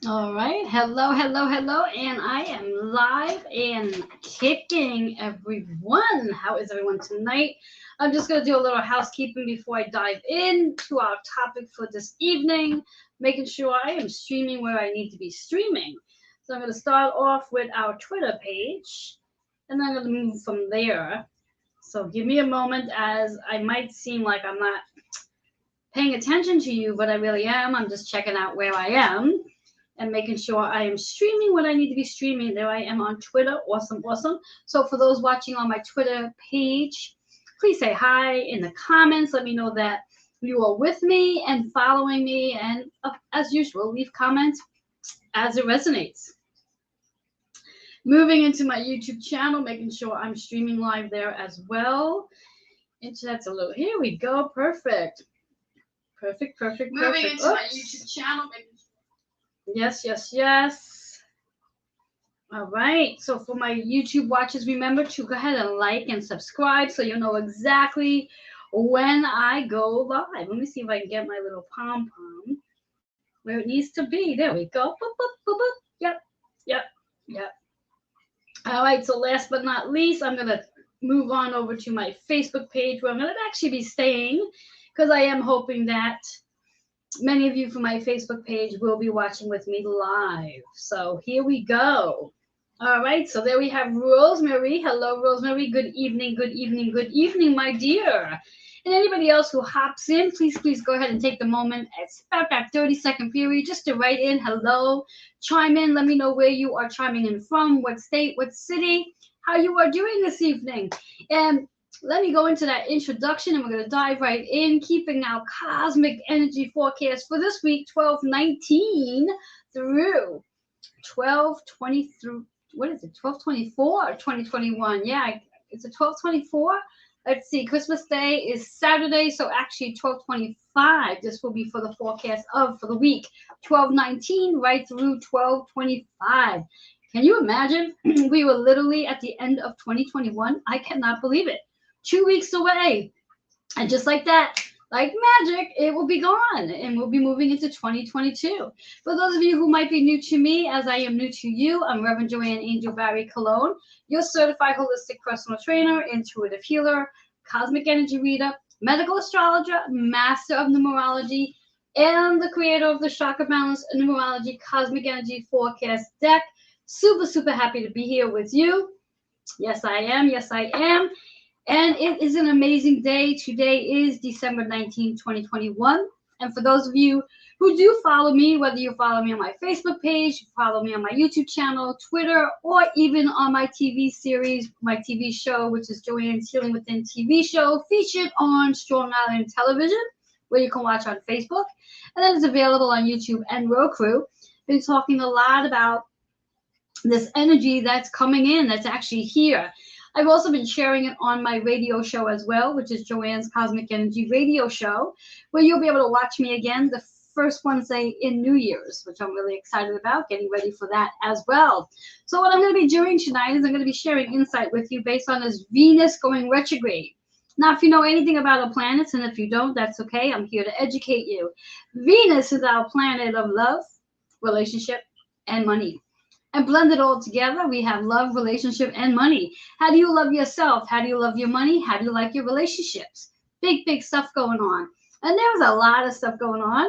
All right. Hello, hello, hello. And I am live and kicking everyone. How is everyone tonight? I'm just going to do a little housekeeping before I dive into our topic for this evening, making sure I am streaming where I need to be streaming. So I'm going to start off with our Twitter page, and then I'm going to move from there. So give me a moment, as I might seem like I'm not paying attention to you, but I really am. I'm just checking out where I am and making sure I am streaming what I need to be streaming. There I am on Twitter. Awesome, awesome. So for those watching on my Twitter page, please say hi in the comments. Let me know that you are with me and following me. And as usual, leave comments as it resonates. Moving into my YouTube channel, making sure I'm streaming live there as well. Internet's a little, here we go. Perfect. Perfect, perfect, perfect. Moving into my YouTube channel, making sure. Yes, yes, yes. All right. So for my YouTube watchers, remember to go ahead and like and subscribe so you'll know exactly when I go live. Let me see if I can get my little pom-pom where it needs to be. There we go. Boop, boop, boop, boop. Yep, yep, yep. All right. So last but not least, I'm going to move on over to my Facebook page where I'm going to actually be staying because I am hoping that many of you from my Facebook page will be watching with me live. So here we go. All right, so there we have Rosemary. Hello, Rosemary. Good evening, good evening, good evening, my dear. And anybody else who hops in, please go ahead and take the moment. It's about that 30-second period just to write in hello, chime in. Let me know where you are chiming in from, what state, what city, how you are doing this evening. And let me go into that introduction and we're going to dive right in, keeping our cosmic energy forecast for this week, 12/19 through 12/20 through, what is it, 12/24 or 2021? Yeah, it's a 12/24. Let's see, Christmas Day is Saturday, so actually 12/25. This will be for the forecast for the week, 12/19 right through 12/25. Can you imagine? We were literally at the end of 2021. I cannot believe it. 2 weeks away. And just like that, like magic, it will be gone and we'll be moving into 2022. For those of you who might be new to me, as I am new to you, I'm Reverend Joanne Angel Barry Cologne, your certified holistic personal trainer, intuitive healer, cosmic energy reader, medical astrologer, master of numerology, and the creator of the Chakra Balance Numerology Cosmic Energy Forecast deck. Super, super happy to be here with you. Yes, I am. Yes, I am. And it is an amazing day. Today is December 19, 2021. And for those of you who do follow me, whether you follow me on my Facebook page, follow me on my YouTube channel, Twitter, or even on my TV series, my TV show, which is Joanne's Healing Within TV show, featured on Strong Island Television, where you can watch on Facebook. And then it's available on YouTube and Roku. Been talking a lot about this energy that's coming in, that's actually here. I've also been sharing it on my radio show as well, which is Joanne's Cosmic Energy Radio Show, where you'll be able to watch me again the first Wednesday in New Year's, which I'm really excited about, getting ready for that as well. So what I'm going to be doing tonight is I'm going to be sharing insight with you based on this Venus going retrograde. Now, if you know anything about our planets, and if you don't, that's okay. I'm here to educate you. Venus is our planet of love, relationship, and money. And blended all together, we have love, relationship, and money. How do you love yourself? How do you love your money? How do you like your relationships? Big, big stuff going on. And there's a lot of stuff going on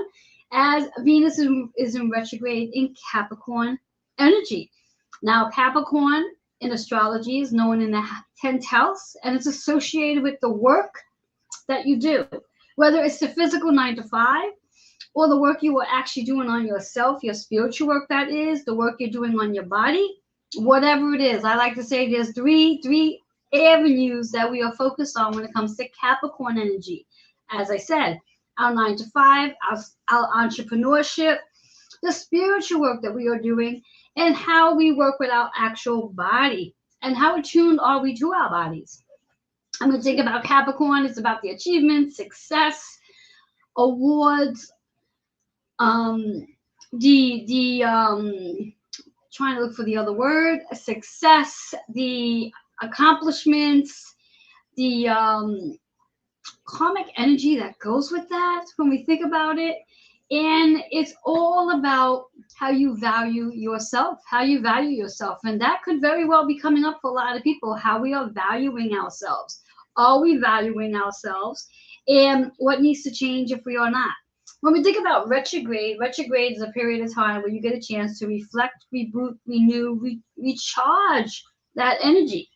as Venus is in retrograde in Capricorn energy. Now, Capricorn in astrology is known in the 10th house, and it's associated with the work that you do, whether it's the physical 9 to 5, or the work you are actually doing on yourself, your spiritual work, that is, the work you're doing on your body, whatever it is. I like to say there's three avenues that we are focused on when it comes to Capricorn energy. As I said, our 9 to 5, our entrepreneurship, the spiritual work that we are doing, and how we work with our actual body, and how attuned are we to our bodies. I'm going to think about Capricorn. It's about the achievements, success, awards, trying to look for the other word, success, the accomplishments, the karmic energy that goes with that when we think about it. And it's all about how you value yourself, And that could very well be coming up for a lot of people, how we are valuing ourselves. Are we valuing ourselves? And what needs to change if we are not? When we think about retrograde is a period of time where you get a chance to reflect, reboot, renew, recharge that energy.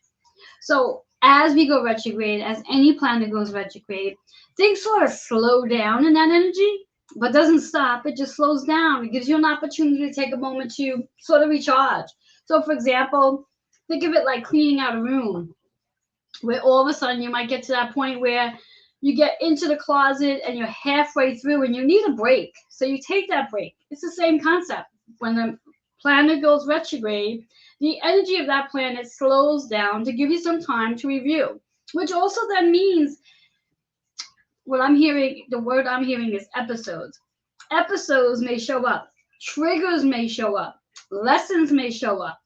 So as we go retrograde, as any planet goes retrograde, things sort of slow down in that energy, but doesn't stop. It just slows down. It gives you an opportunity to take a moment to sort of recharge. So for example, think of it like cleaning out a room, where all of a sudden you might get to that point where you get into the closet and you're halfway through and you need a break. So you take that break. It's the same concept. When the planet goes retrograde, the energy of that planet slows down to give you some time to review, which also then means the word I'm hearing is episodes. Episodes may show up, triggers may show up, lessons may show up.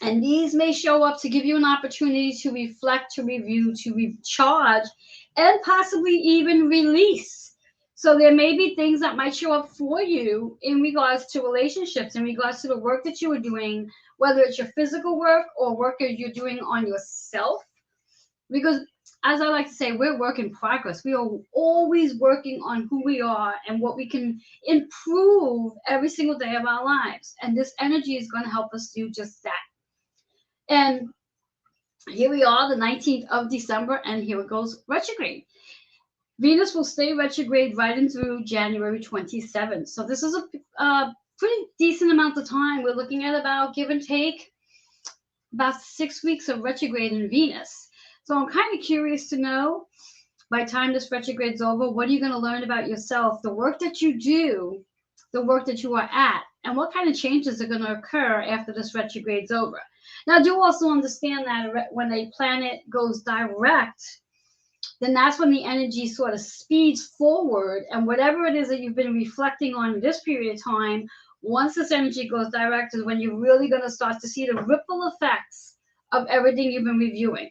And these may show up to give you an opportunity to reflect, to review, to recharge, and possibly even release. So there may be things that might show up for you in regards to relationships, in regards to the work that you are doing, whether it's your physical work or work that you're doing on yourself. Because as I like to say, we're work in progress. We are always working on who we are and what we can improve every single day of our lives. And this energy is going to help us do just that. And here we are, the 19th of December, and here it goes retrograde. Venus will stay retrograde right in through January 27th. So this is a pretty decent amount of time. We're looking at about, give and take, about 6 weeks of retrograde in Venus. So I'm kind of curious to know, by the time this retrograde's over, what are you going to learn about yourself, the work that you do, the work that you are at, and what kind of changes are going to occur after this retrograde's over. Now, do also understand that when a planet goes direct, then that's when the energy sort of speeds forward. And whatever it is that you've been reflecting on in this period of time, once this energy goes direct is when you're really going to start to see the ripple effects of everything you've been reviewing.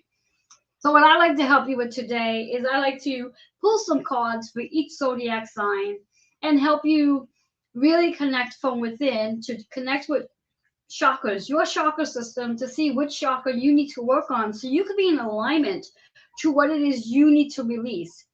So what I like to help you with today is I like to pull some cards for each zodiac sign and help you really connect from within, to connect with chakras, your chakra system, to see which chakra you need to work on so you can be in alignment to what it is you need to release.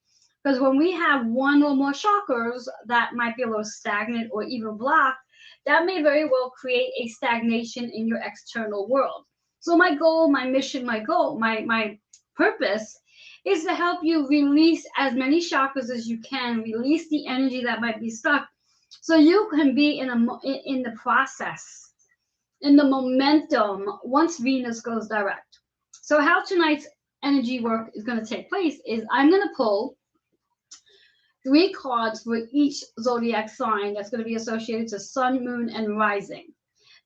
Because when we have one or more chakras that might be a little stagnant or even blocked, that may very well create a stagnation in your external world. So my goal, my mission, my purpose is to help you release as many chakras as you can, release the energy that might be stuck, so you can be in the process, in the momentum once Venus goes direct. So how tonight's energy work is going to take place is I'm going to pull 3 cards for each zodiac sign that's going to be associated to sun, moon, and rising.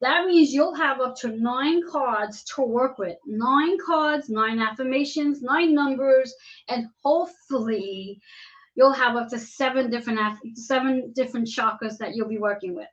That means you'll have up to 9 cards to work with. 9 cards, 9 affirmations, 9 numbers, and hopefully you'll have up to 7 different chakras that you'll be working with.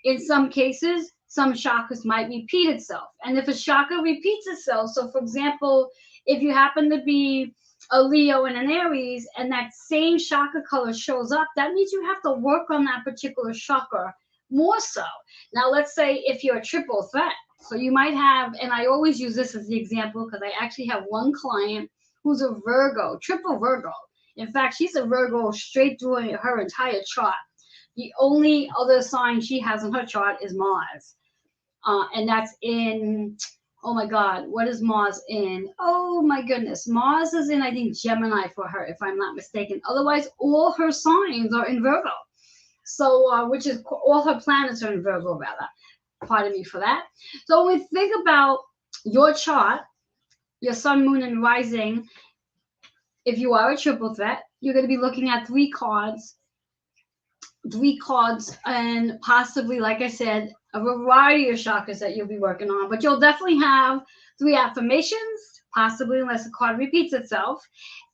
In some cases, some chakras might repeat itself. And if a chakra repeats itself, so for example, if you happen to be a Leo and an Aries and that same chakra color shows up, that means you have to work on that particular chakra more so. Now, let's say if you're a triple threat, so you might have, and I always use this as the example because I actually have one client who's a Virgo, triple Virgo. In fact, she's a Virgo straight through her entire chart. The only other sign she has in her chart is Mars. And that's in, oh my God, what is Mars in? Oh my goodness, Mars is in, I think, Gemini for her, if I'm not mistaken. Otherwise, all her signs are in Virgo. So, which is, all her planets are in Virgo, rather. Pardon me for that. So when we think about your chart, your sun, moon, and rising, if you are a triple threat, you're going to be looking at 3 cards, and possibly, like I said, a variety of chakras that you'll be working on. But you'll definitely have 3 affirmations, possibly, unless the card repeats itself,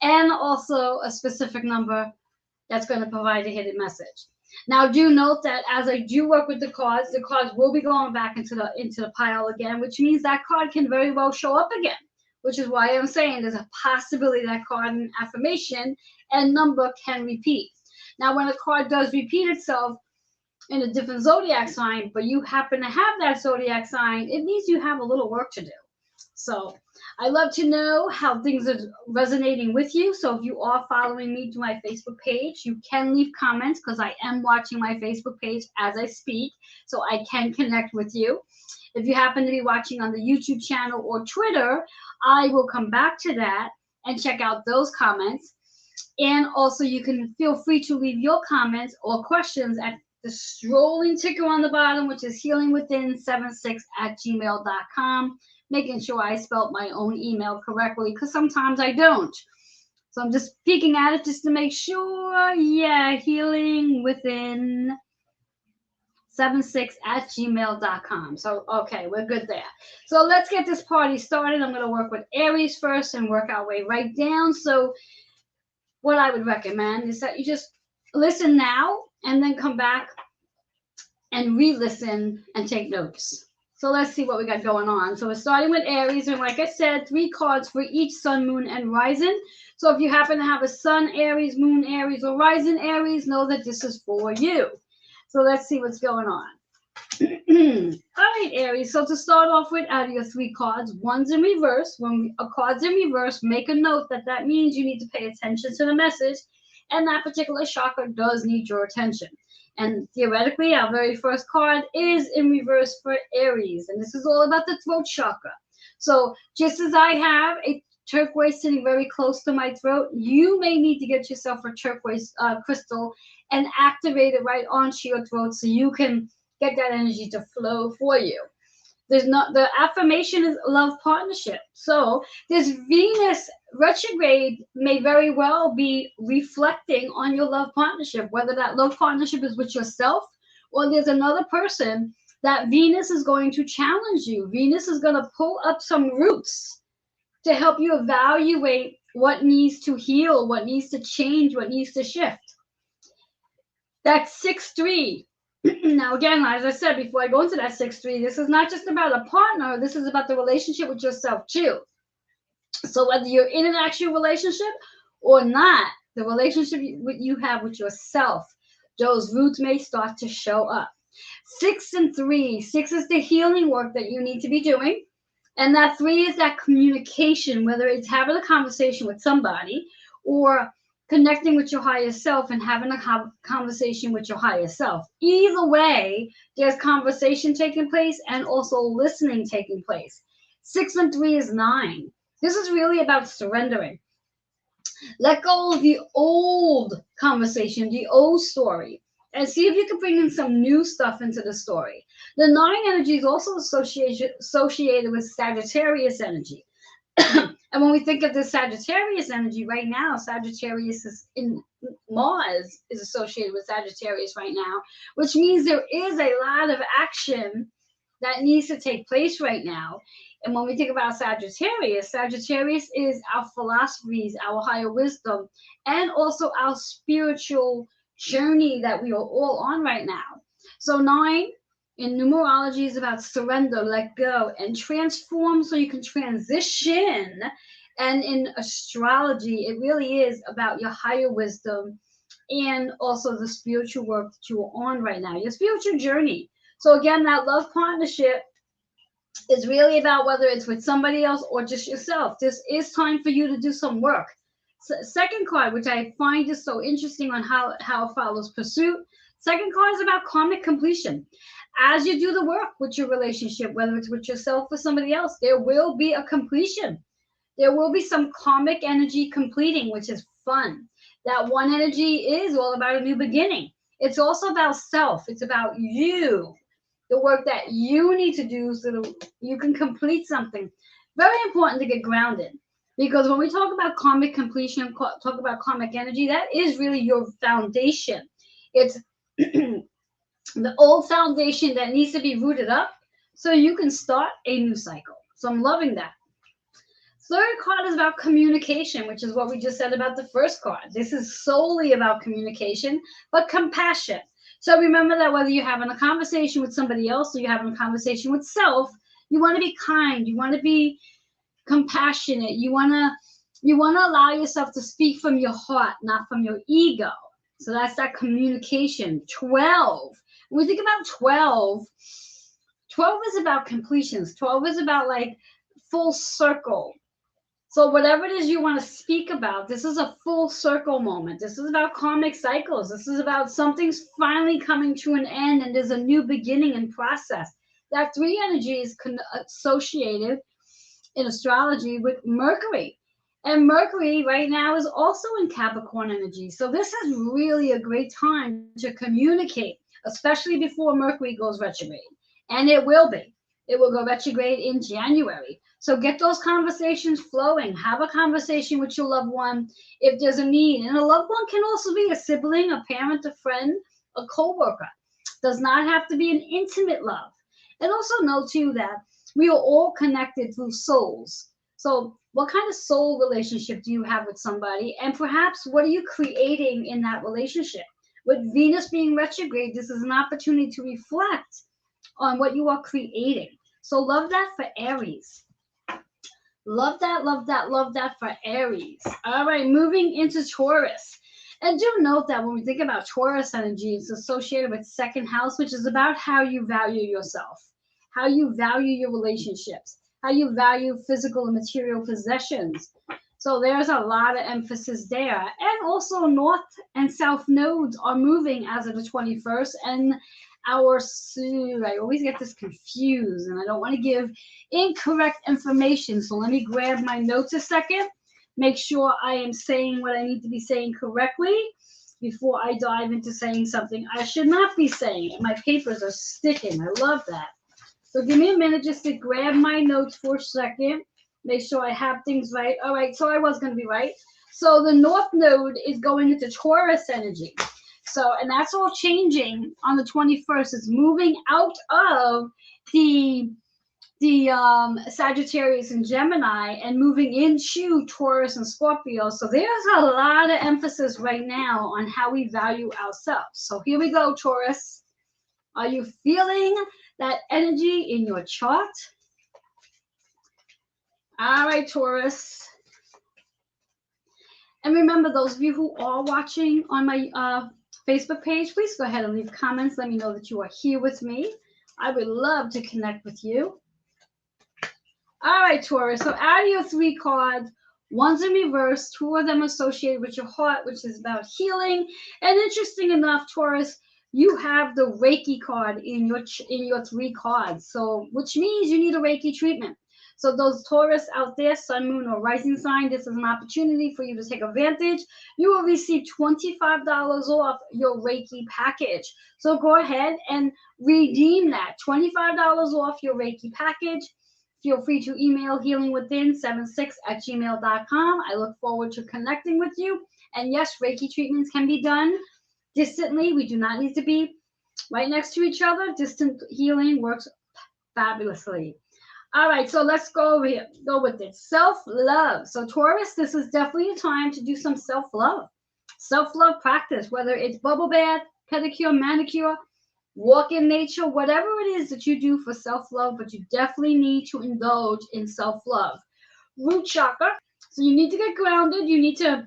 and also a specific number that's going to provide a hidden message. Now, do note that as I do work with the cards will be going back into the pile again, which means that card can very well show up again, which is why I'm saying there's a possibility that card and affirmation and number can repeat. Now, when a card does repeat itself, in a different zodiac sign, but you happen to have that zodiac sign, it means you have a little work to do. So I love to know how things are resonating with you. So if you are following me to my Facebook page, you can leave comments because I am watching my Facebook page as I speak, so I can connect with you. If you happen to be watching on the YouTube channel or Twitter, I will come back to that and check out those comments. And also you can feel free to leave your comments or questions at the strolling ticker on the bottom, which is healingwithin76@gmail.com, making sure I spelled my own email correctly because sometimes I don't. So I'm just peeking at it just to make sure. Yeah, healingwithin76@gmail.com. So, okay, we're good there. So let's get this party started. I'm going to work with Aries first and work our way right down. So what I would recommend is that you just listen now and then come back and re-listen and take notes. So let's see what we got going on. So we're starting with Aries, and like I said, 3 cards for each sun, moon, and rising. So if you happen to have a sun Aries, moon Aries, or rising Aries, know that this is for you. So let's see what's going on. All right, Aries. So to start off with, out of your 3 cards, one's in reverse. When a card's in reverse, make a note that that means you need to pay attention to the message, and that particular chakra does need your attention. And theoretically, our very first card is in reverse for Aries, and this is all about the throat chakra. So just as I have a turquoise sitting very close to my throat, you may need to get yourself a turquoise crystal and activate it right onto your throat so you can get that energy to flow for you. The affirmation is love partnership. So this Venus retrograde may very well be reflecting on your love partnership, whether that love partnership is with yourself or there's another person that Venus is going to challenge you. Venus is going to pull up some roots to help you evaluate what needs to heal, what needs to change, what needs to shift. That's 6-3. Now, again, as I said, before I go into that 6-3, this is not just about a partner. This is about the relationship with yourself, too. So whether you're in an actual relationship or not, the relationship you have with yourself, those roots may start to show up. 6 and 3. 6 is the healing work that you need to be doing. And that 3 is that communication, whether it's having a conversation with somebody or connecting with your higher self and having a conversation with your higher self. Either way, there's conversation taking place and also listening taking place. 6 and 3 is 9. This is really about surrendering. Let go of the old conversation, the old story, and see if you can bring in some new stuff into the story. The 9 energy is also associated with Sagittarius energy. And when we think of the Sagittarius energy right now, Sagittarius is in Mars is associated with Sagittarius right now, which means there is a lot of action that needs to take place right now. And when we think about Sagittarius, Sagittarius is our philosophies, our higher wisdom, and also our spiritual journey that we are all on right now. So 9 in numerology is about surrender, let go, and transform so you can transition. And in astrology, it really is about your higher wisdom and also the spiritual work that you are on right now, your spiritual journey. So again, that love partnership is really about whether it's with somebody else or just yourself. This is time for you to do some work. Second card, which I find is so interesting on how it follows pursuit. Second card is about karmic completion. As you do the work with your relationship, whether it's with yourself or somebody else, there will be a completion. There will be some karmic energy completing, which is fun. That one energy is all about a new beginning. It's also about self. It's about you, the work that you need to do so that you can complete something. Very important to get grounded. Because when we talk about karmic completion, talk about karmic energy, that is really your foundation. It's the old foundation that needs to be rooted up so you can start a new cycle. So I'm loving that. Third card is about communication, which is what we just said about the first card. This is solely about communication, but compassion. So remember that whether you're having a conversation with somebody else or you're having a conversation with self, you want to be kind. You want to be compassionate. You want to allow yourself to speak from your heart, not from your ego. So that's that communication. 12. When we think about 12, 12 is about completions. 12 is about like full circle. So whatever it is you want to speak about, this is a full circle moment. This is about karmic cycles. This is about something's finally coming to an end and there's a new beginning and process. That 3 energy is associated in astrology with Mercury. And Mercury right now is also in Capricorn energy. So this is really a great time to communicate, especially before Mercury goes retrograde. And it will be. It will go retrograde in January. So get those conversations flowing. Have a conversation with your loved one if there's a need. And a loved one can also be a sibling, a parent, a friend, a co-worker. Does not have to be an intimate love. And also know too that we are all connected through souls. So what kind of soul relationship do you have with somebody? And perhaps what are you creating in that relationship? With Venus being retrograde, this is an opportunity to reflect on what you are creating. So love that for Aries. Love that, love that, love that for Aries. All right, moving into Taurus. And do note that when we think about Taurus energy, it's associated with second house, which is about how you value yourself, how you value your relationships, how you value physical and material possessions. So there's a lot of emphasis there. And also North and South nodes are moving as of the 21st. And I always get this confused and I don't want to give incorrect information. So let me grab my notes a second, make sure I am saying what I need to be saying correctly before I dive into saying something I should not be saying. My papers are sticking. I love that. So give me a minute just to grab my notes for a second, make sure I have things right. All right, so I was going to be right. So the North node is going into Taurus energy. So, and that's all changing on the 21st. It's moving out of the Sagittarius and Gemini and moving into Taurus and Scorpio. So there's a lot of emphasis right now on how we value ourselves. So here we go, Taurus. Are you feeling that energy in your chart? All right, Taurus. And remember, those of you who are watching on my Facebook page, please go ahead and leave comments. Let me know that you are here with me. I would love to connect with you. All right, Taurus. So out of your 3 cards, one's in reverse, 2 of them associated with your heart, which is about healing. And interesting enough, Taurus, you have the Reiki card in your 3 cards. So which means you need a Reiki treatment. So those Taurus out there, sun, moon, or rising sign, this is an opportunity for you to take advantage. You will receive $25 off your Reiki package. So go ahead and redeem that. $25 off your Reiki package. Feel free to email healingwithin76@gmail.com. I look forward to connecting with you. And yes, Reiki treatments can be done distantly. We do not need to be right next to each other. Distant healing works fabulously. All right, so let's go over here. Go with it. Self-love. So Taurus, this is definitely a time to do some self-love. Self-love practice, whether it's bubble bath, pedicure, manicure, walk in nature, whatever it is that you do for self-love, but you definitely need to indulge in self-love. Root chakra. So you need to get grounded. You need to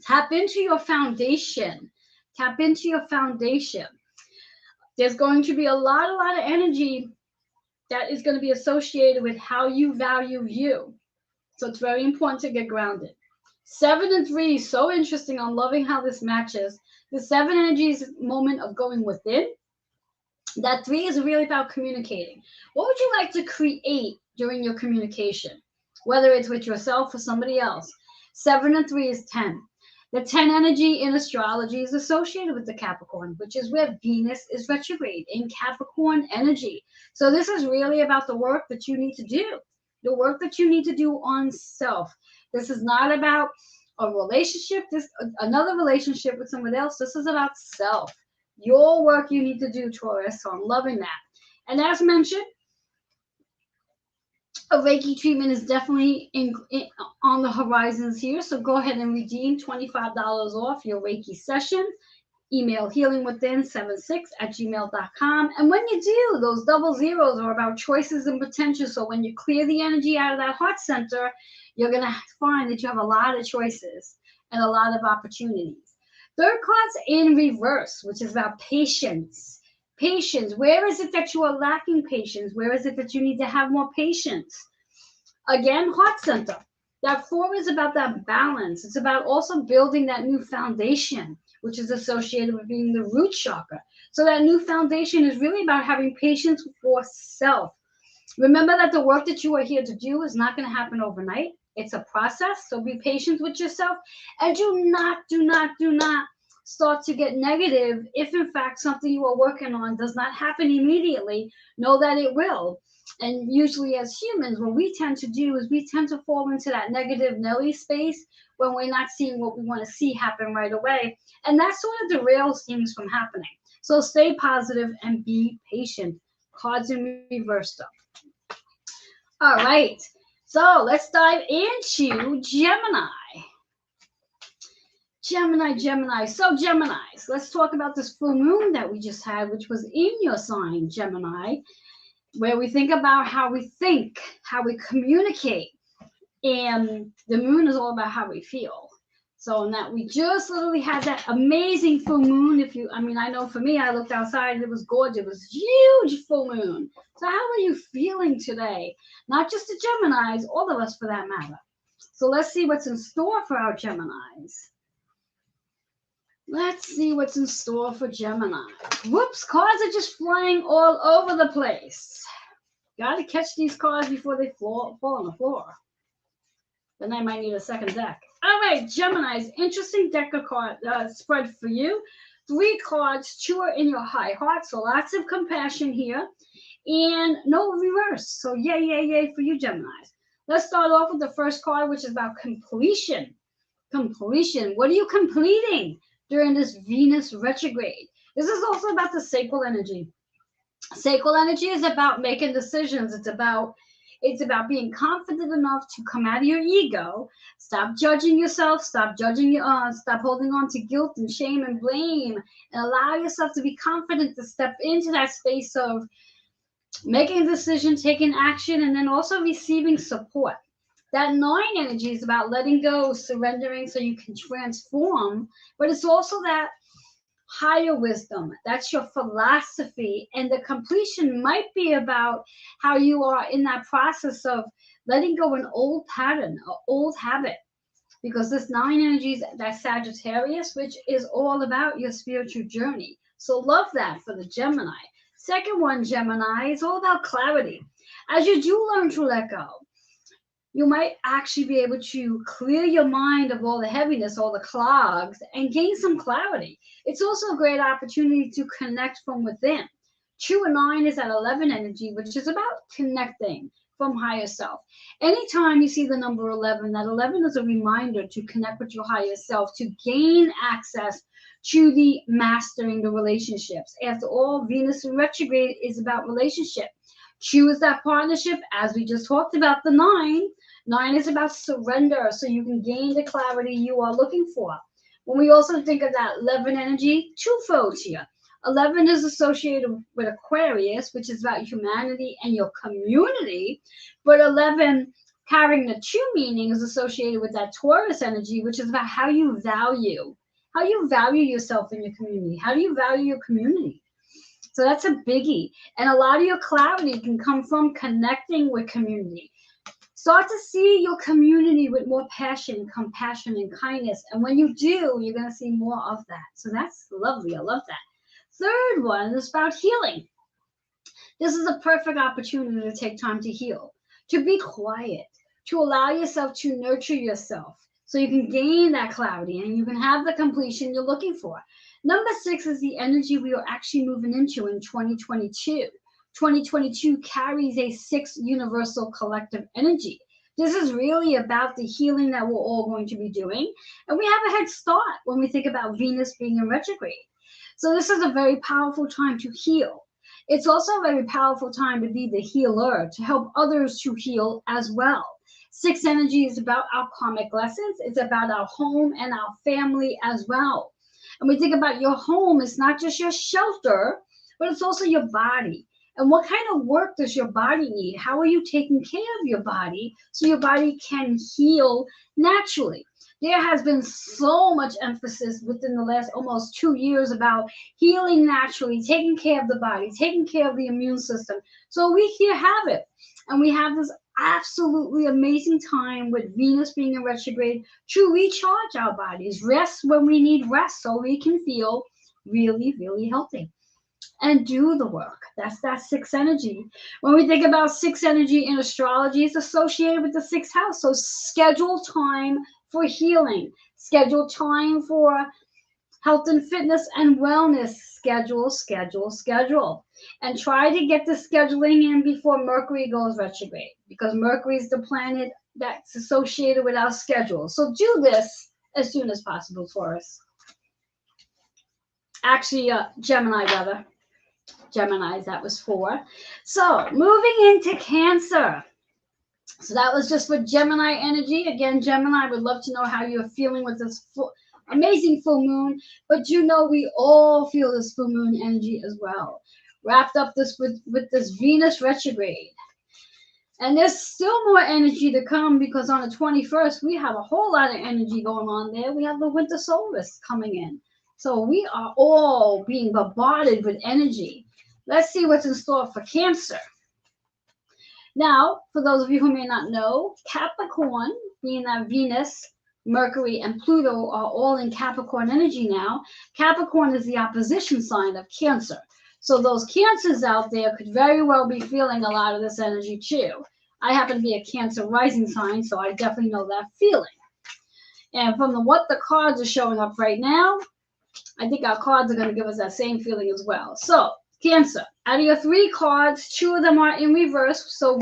tap into your foundation. Tap into your foundation. There's going to be a lot of energy that is going to be associated with how you value you. So it's very important to get grounded. 7 and 3, so interesting. I'm loving how this matches. The 7 energy is a moment of going within. That 3 is really about communicating. What would you like to create during your communication? Whether it's with yourself or somebody else. 7 and 3 is 10. The 10 energy in astrology is associated with the Capricorn, which is where Venus is retrograde in Capricorn energy. So this is really about the work that you need to do, the work that you need to do on self. This is not about a relationship, another relationship with someone else. This is about self, your work you need to do, Taurus. So I'm loving that. And as mentioned, a Reiki treatment is definitely on the horizons here. So go ahead and redeem $25 off your Reiki session. Email healingwithin76@gmail.com. And when you do, those double zeros are about choices and potential. So when you clear the energy out of that heart center, you're going to find that you have a lot of choices and a lot of opportunities. 3rd card's in reverse, which is about patience. Patience. Where is it that you are lacking patience? Where is it that you need to have more patience? Again, heart center. That 4 is about that balance. It's about also building that new foundation, which is associated with being the root chakra. So that new foundation is really about having patience for self. Remember that the work that you are here to do is not going to happen overnight. It's a process. So be patient with yourself, and do not start to get negative if in fact something you are working on does not happen immediately. Know that it will. And usually as humans, what we tend to do is we tend to fall into that negative Nelly space when we're not seeing what we want to see happen right away. And that sort of derails things from happening. So stay positive and be patient. Cards in reverse though. All right, so let's dive into Gemini. Gemini. So Geminis, let's talk about this full moon that we just had, which was in your sign, Gemini, where we think about how we think, how we communicate, and the moon is all about how we feel. So in that we just literally had that amazing full moon. I know for me, I looked outside and it was gorgeous. It was huge full moon. So how are you feeling today? Not just the Geminis, all of us for that matter. So let's see what's in store for our Geminis. Let's see what's in store for Gemini. Whoops, cards are just flying all over the place. Got to catch these cards before they fall on the floor. Then I might need a second deck. All right, Geminis, interesting deck of cards spread for you. 3 cards, 2 are in your high heart, so lots of compassion here. And no reverse, so yay for you, Geminis. Let's start off with the first card, which is about completion. Completion. What are you completing during this Venus retrograde? This is also about the sacral energy. Sacral energy is about making decisions. It's about being confident enough to come out of your ego, stop judging yourself, stop holding on to guilt and shame and blame, and allow yourself to be confident to step into that space of making a decision, taking action, and then also receiving support. That 9 energy is about letting go, surrendering so you can transform, but it's also that higher wisdom. That's your philosophy. And the completion might be about how you are in that process of letting go an old pattern, an old habit. Because this 9 energy is that Sagittarius, which is all about your spiritual journey. So love that for the Gemini. Second one, Gemini, is all about clarity. As you do learn to let go, you might actually be able to clear your mind of all the heaviness, all the clogs, and gain some clarity. It's also a great opportunity to connect from within. 2 and 9 is that 11 energy, which is about connecting from higher self. Anytime you see the number 11, that 11 is a reminder to connect with your higher self, to gain access to the mastering the relationships. After all, Venus retrograde is about relationship. 2 is that partnership, as we just talked about the 9. 9 is about surrender, so you can gain the clarity you are looking for. When we also think of that 11 energy, twofold here. 11 is associated with Aquarius, which is about humanity and your community. But 11, carrying the 2 meaning, is associated with that Taurus energy, which is about how you value yourself in your community. How do you value your community? So that's a biggie. And a lot of your clarity can come from connecting with community. Start to see your community with more passion, compassion, and kindness. And when you do, you're going to see more of that. So that's lovely. I love that. Third one is about healing. This is a perfect opportunity to take time to heal, to be quiet, to allow yourself to nurture yourself so you can gain that clarity and you can have the completion you're looking for. Number 6 is the energy we are actually moving into in 2022. 2022 carries a 6 universal collective energy. This is really about the healing that we're all going to be doing. And we have a head start when we think about Venus being in retrograde. So this is a very powerful time to heal. It's also a very powerful time to be the healer, to help others to heal as well. 6 energy is about our karmic lessons. It's about our home and our family as well. And we think about your home, it's not just your shelter, but it's also your body. And what kind of work does your body need? How are you taking care of your body so your body can heal naturally? There has been so much emphasis within the last almost 2 years about healing naturally, taking care of the body, taking care of the immune system. So we here have it. And we have this absolutely amazing time with Venus being in retrograde to recharge our bodies, rest when we need rest so we can feel really, really healthy and do the work. That's that sixth energy. When we think about sixth energy in astrology, it's associated with the sixth house. So schedule time for healing, schedule time for health and fitness and wellness. Schedule. And try to get the scheduling in before Mercury goes retrograde, because Mercury is the planet that's associated with our schedule. So do this as soon as possible, Taurus. Actually, Gemini, rather. Geminis, that was 4. So moving into Cancer. So that was just for Gemini energy. Again, Gemini, I would love to know how you're feeling with this amazing full moon. But you know we all feel this full moon energy as well. Wrapped up this with this Venus retrograde. And there's still more energy to come, because on the 21st, we have a whole lot of energy going on there. We have the winter solstice coming in. So we are all being bombarded with energy. Let's see what's in store for Cancer. Now, for those of you who may not know, Capricorn, being that Venus, Mercury, and Pluto are all in Capricorn energy now. Capricorn is the opposition sign of Cancer. So those Cancers out there could very well be feeling a lot of this energy too. I happen to be a Cancer rising sign, so I definitely know that feeling. And from what the cards are showing up right now, I think our cards are going to give us that same feeling as well. So, Cancer, out of your 3 cards, 2 of them are in reverse, so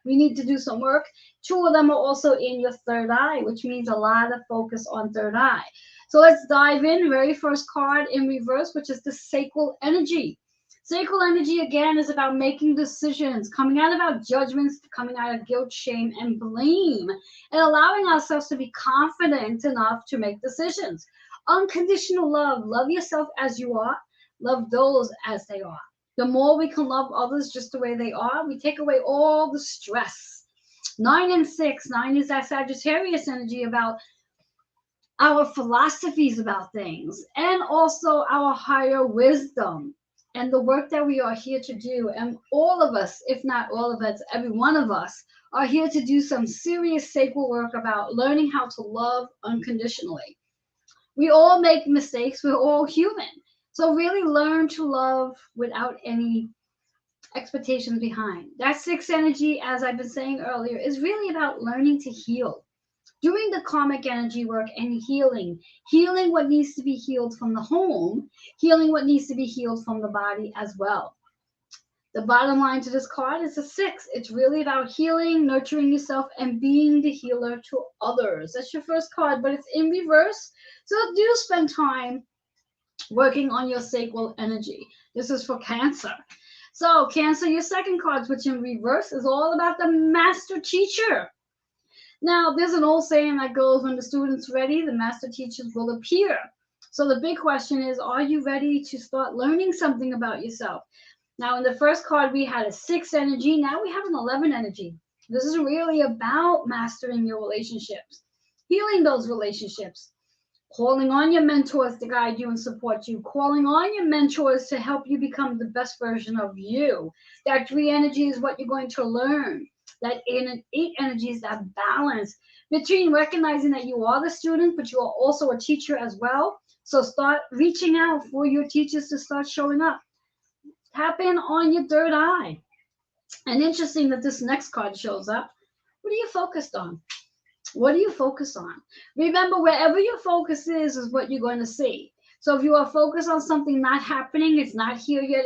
we need to do some work. 2 of them are also in your third eye, which means a lot of focus on third eye. So let's dive in. Very first card in reverse, which is the sacral energy. Sacral energy, again, is about making decisions, coming out of our judgments, coming out of guilt, shame, and blame, and allowing ourselves to be confident enough to make decisions. Unconditional love. Love yourself as you are. Love those as they are. The more we can love others just the way they are, we take away all the stress. 9 and 6. 9 is that Sagittarius energy about our philosophies about things, and also our higher wisdom and the work that we are here to do. And all of us, if not all of us, every one of us, are here to do some serious sacred work about learning how to love unconditionally. We all make mistakes. We're all human. So really learn to love without any expectations behind. That sixth energy, as I've been saying earlier, is really about learning to heal. Doing the karmic energy work and healing what needs to be healed from the home, healing what needs to be healed from the body as well. The bottom line to this card is a 6. It's really about healing, nurturing yourself, and being the healer to others. That's your first card, but it's in reverse. So do spend time working on your sacral energy. This is for Cancer. So Cancer, your second card, which in reverse is all about the master teacher. Now, there's an old saying that goes, when the student's ready, the master teachers will appear. So the big question is, are you ready to start learning something about yourself? Now, in the first card, we had a 6 energy. Now we have an 11 energy. This is really about mastering your relationships, healing those relationships, calling on your mentors to guide you and support you, calling on your mentors to help you become the best version of you. That 3 energy is what you're going to learn. That 8 energy is that balance between recognizing that you are the student, but you are also a teacher as well. So start reaching out for your teachers to start showing up. Tap in on your third eye. And interesting that this next card shows up. What are you focused on? What do you focus on? Remember, wherever your focus is what you're going to see. So if you are focused on something not happening, it's not here yet,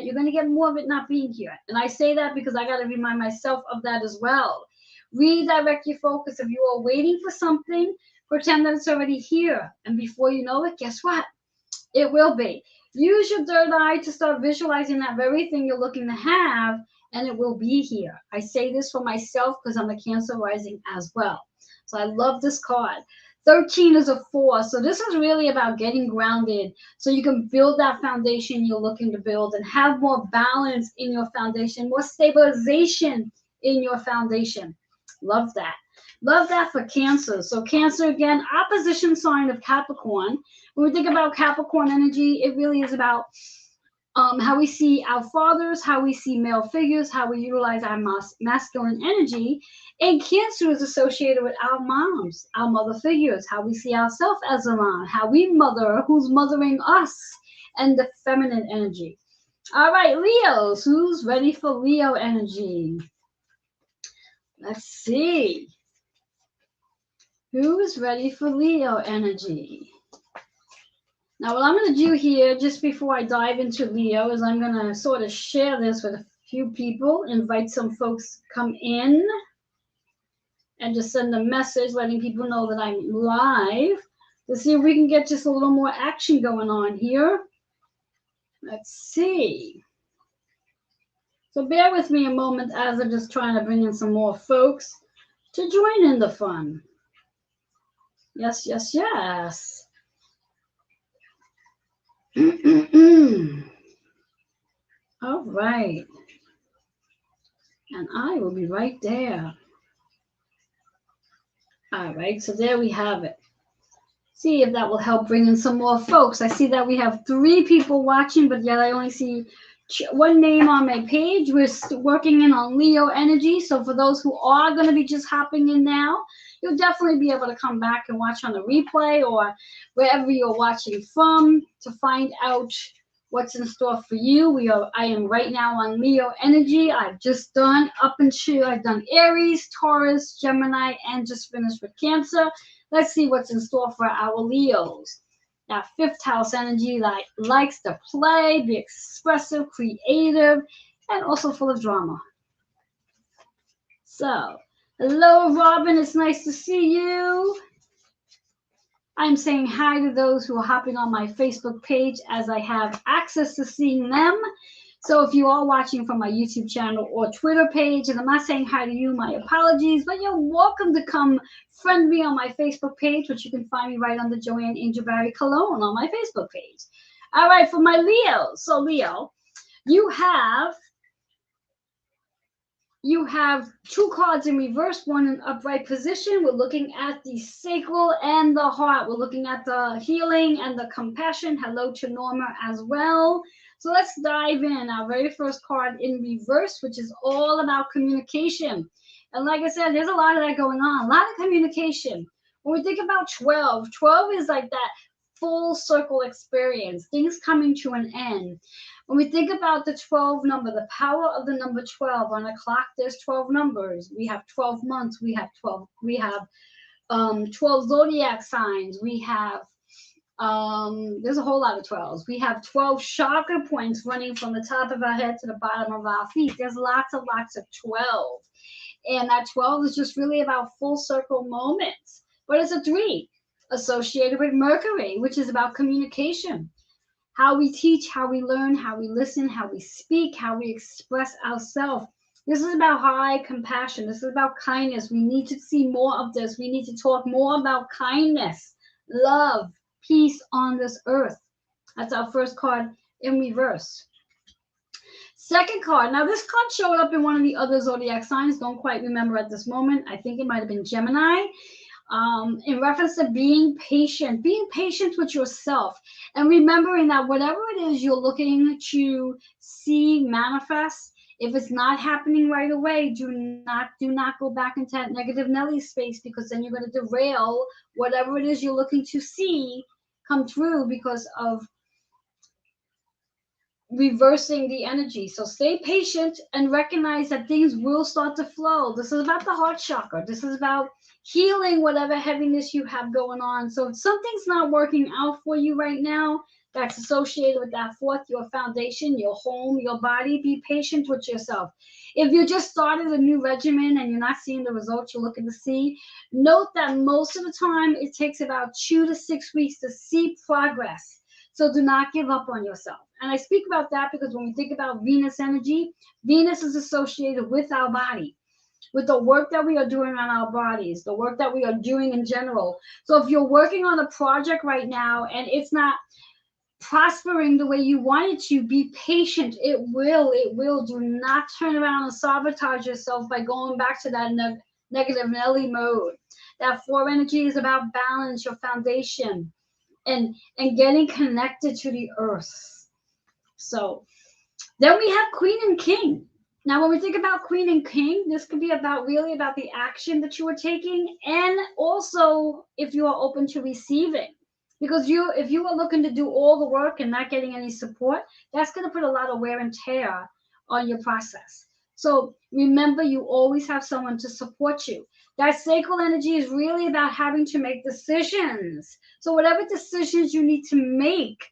you're going to get more of it not being here. And I say that because I got to remind myself of that as well. Redirect your focus. If you are waiting for something, pretend that it's already here. And before you know it, guess what? It will be. Use your third eye to start visualizing that very thing you're looking to have, and it will be here. I say this for myself because I'm a Cancer rising as well. So I love this card. 13 is a 4. So this is really about getting grounded so you can build that foundation you're looking to build and have more balance in your foundation, more stabilization in your foundation. Love that. Love that for Cancer. So Cancer, again, opposition sign of Capricorn. When we think about Capricorn energy, it really is about how we see our fathers, how we see male figures, how we utilize our masculine energy. And Cancer is associated with our moms, our mother figures, how we see ourselves as a mom, how we mother, who's mothering us, and the feminine energy. All right, Leos, who's ready for Leo energy? Let's see. Who is ready for Leo energy? Now, what I'm going to do here, just before I dive into Leo, is I'm going to sort of share this with a few people, invite some folks come in, and just send a message letting people know that I'm live to see if we can get just a little more action going on here. Let's see. So bear with me a moment as I'm just trying to bring in some more folks to join in the fun. Yes, yes, yes. All right. And I will be right there. All right, so there we have it. See if that will help bring in some more folks. I see that we have 3 people watching, but yet I only see one name on my page. We're working in on Leo energy. So for those who are going to be just hopping in now, you'll definitely be able to come back and watch on the replay or wherever you're watching from to find out what's in store for you. I am right now on Leo energy. I've just done I've done Aries, Taurus, Gemini, and just finished with Cancer. Let's see what's in store for our Leos. That 5th house energy that likes to play, be expressive, creative, and also full of drama. So, hello, Robin. It's nice to see you. I'm saying hi to those who are hopping on my Facebook page as I have access to seeing them. So if you are watching from my YouTube channel or Twitter page, and I'm not saying hi to you, my apologies, but you're welcome to come friend me on my Facebook page, which you can find me right under Joanne Angel Barry Cologne on my Facebook page. All right, for my Leo. So Leo, you have 2 cards in reverse, 1 in upright position. We're looking at the sacral and the heart. We're looking at the healing and the compassion. Hello to Norma as well. So let's dive in. Our very first card in reverse, which is all about communication. And like I said, there's a lot of that going on, a lot of communication. When we think about 12 is like that full circle experience, things coming to an end. When we think about the 12 number, the power of the number 12 on a clock, there's 12 numbers. We have 12 months. We have 12 zodiac signs. We have there's a whole lot of 12s. We have 12 chakra points running from the top of our head to the bottom of our feet. There's lots of 12. And that 12 is just really about full circle moments. But it's a 3 associated with Mercury, which is about communication. How we teach, how we learn, how we listen, how we speak, how we express ourselves. This is about high compassion. This is about kindness. We need to see more of this. We need to talk more about kindness, love, peace on this earth. That's our first card in reverse. Second card. Now, this card showed up in one of the other zodiac signs. Don't quite remember at this moment. I think it might have been Gemini. In reference to being patient with yourself, and remembering that whatever it is you're looking to see manifest, if it's not happening right away, do not go back into that negative Nelly space, because then you're going to derail whatever it is you're looking to see come through because of reversing the energy. So stay patient and recognize that things will start to flow. This is about the heart chakra. This is about healing whatever heaviness you have going on. So if something's not working out for you right now, that's associated with that 4th, your foundation, your home, your body, be patient with yourself. If you just started a new regimen and you're not seeing the results you're looking to see, note that most of the time it takes about 2 to 6 weeks to see progress. So do not give up on yourself. And I speak about that because when we think about Venus energy, Venus is associated with our body, with the work that we are doing on our bodies, the work that we are doing in general. So if you're working on a project right now and it's not prospering the way you want it to, be patient. It will. Do not turn around and sabotage yourself by going back to that negative Nelly mode. That 4 energy is about balance, your foundation, and getting connected to the earth. So then we have Queen and King. Now, when we think about Queen and King, this could be about really about the action that you are taking, and also if you are open to receiving. Because if you are looking to do all the work and not getting any support, that's going to put a lot of wear and tear on your process. So remember, you always have someone to support you. That sacral energy is really about having to make decisions. So whatever decisions you need to make,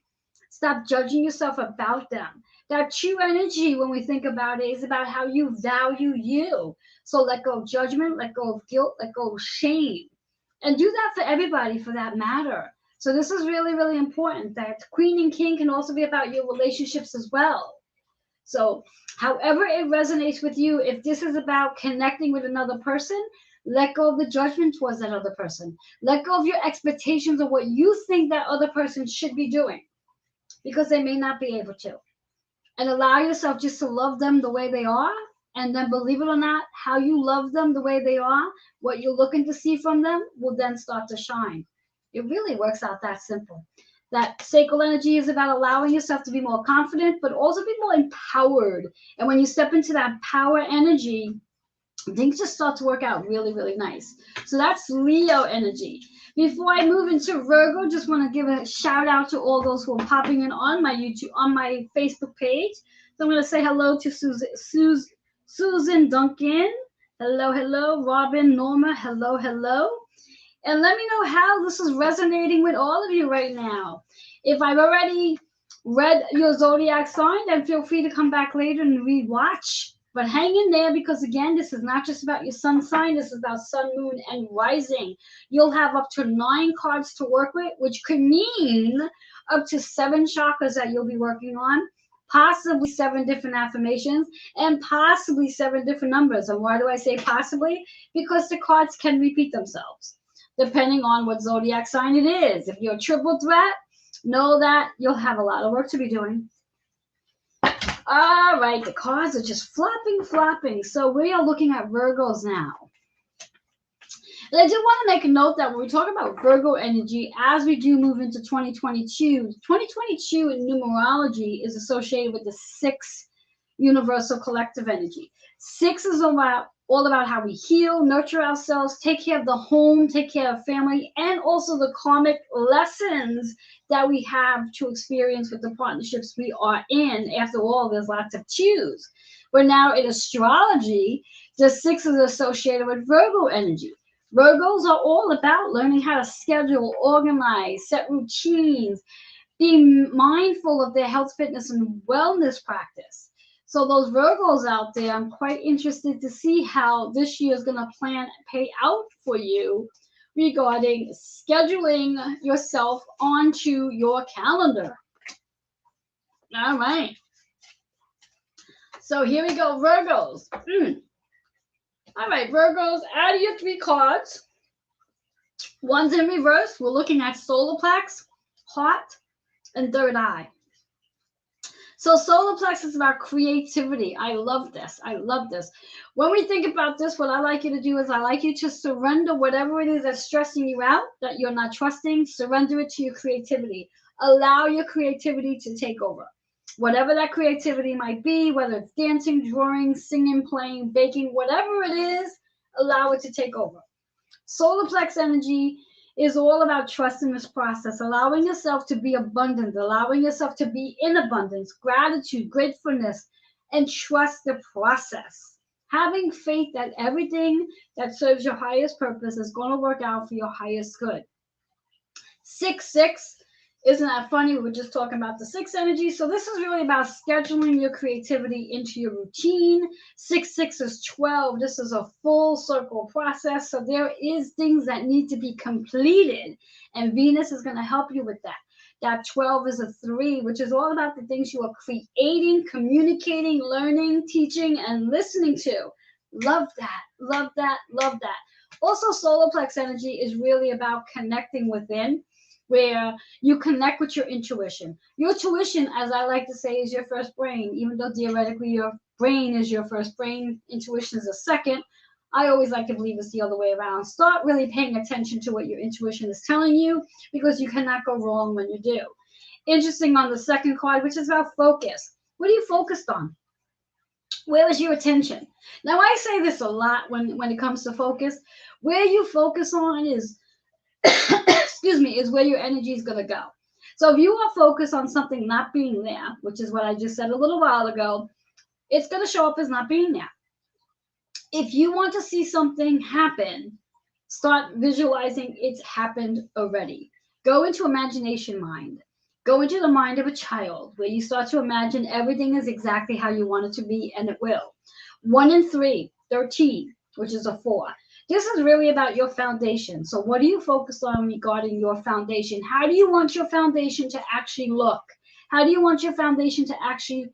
stop judging yourself about them. That true energy, when we think about it, is about how you value you. So let go of judgment, let go of guilt, let go of shame. And do that for everybody for that matter. So this is really, really important. That Queen and King can also be about your relationships as well. So however it resonates with you, if this is about connecting with another person, let go of the judgment towards that other person. Let go of your expectations of what you think that other person should be doing, because they may not be able to. And allow yourself just to love them the way they are. And then, believe it or not, how you love them the way they are, what you're looking to see from them will then start to shine. It really works out that simple. That sacral energy is about allowing yourself to be more confident, but also be more empowered. And when you step into that power energy, things just start to work out really, really nice. So that's Leo energy. Before I move into Virgo, just want to give a shout out to all those who are popping in on my YouTube, on my Facebook page. So I'm going to say hello to Susan Duncan. Hello, hello. Robin, Norma. Hello, hello. And let me know how this is resonating with all of you right now. If I've already read your zodiac sign, then feel free to come back later and rewatch. But hang in there, because again, this is not just about your sun sign. This is about sun, moon, and rising. You'll have up to 9 cards to work with, which could mean up to 7 chakras that you'll be working on, possibly 7 different affirmations, and possibly 7 different numbers. And why do I say possibly? Because the cards can repeat themselves, depending on what zodiac sign it is. If you're a triple threat, know that you'll have a lot of work to be doing. All right, the cards are just flopping. So we are looking at Virgos now. And I do want to make a note that when we talk about Virgo energy, as we do move into 2022 in numerology is associated with the 6 universal collective energy. 6 is all about how we heal, nurture ourselves, take care of the home, take care of family, and also the karmic lessons that we have to experience with the partnerships we are in. After all, there's lots of choose. But now in astrology, the 6 is associated with Virgo energy. Virgos are all about learning how to schedule, organize, set routines, being mindful of their health, fitness, and wellness practice. So those Virgos out there, I'm quite interested to see how this year is going to pay out for you regarding scheduling yourself onto your calendar. All right. So here we go, Virgos. All right, Virgos, out of your 3 cards, one's in reverse. We're looking at solar plex, heart, and third eye. So solar plex is about creativity. I love this. When we think about this, what I like you to do is I like you to surrender whatever it is that's stressing you out, that you're not trusting. Surrender it to your creativity. Allow your creativity to take over. Whatever that creativity might be, whether it's dancing, drawing, singing, playing, baking, whatever it is, allow it to take over. Solar plex energy is all about trusting this process, allowing yourself to be abundant, allowing yourself to be in abundance, gratitude, gratefulness, and trust the process. Having faith that everything that serves your highest purpose is going to work out for your highest good. 6-6, isn't that funny? We were just talking about the 6 energy. So this is really about scheduling your creativity into your routine. 6-6 is 12. This is a full circle process. So there is things that need to be completed. And Venus is going to help you with that. That 12 is a 3, which is all about the things you are creating, communicating, learning, teaching, and listening to. Love that. Also, solar plex energy is really about connecting within, where you connect with your intuition. Your intuition, as I like to say, is your first brain. Even though theoretically your brain is your first brain, intuition is a second. I always like to believe it's the other way around. Start really paying attention to what your intuition is telling you, because you cannot go wrong when you do. Interesting on the second card, which is about focus. What are you focused on? Where is your attention? Now, I say this a lot when it comes to focus. Where you focus on is, excuse me, is where your energy is going to go. So if you are focused on something not being there, which is what I just said a little while ago, it's going to show up as not being there. If you want to see something happen, start visualizing it's happened already. Go into imagination mind. Go into the mind of a child where you start to imagine everything is exactly how you want it to be, and it will. 1 and 3, 13, which is a 4. This is really about your foundation. So what are you focused on regarding your foundation? How do you want your foundation to actually look? How do you want your foundation to actually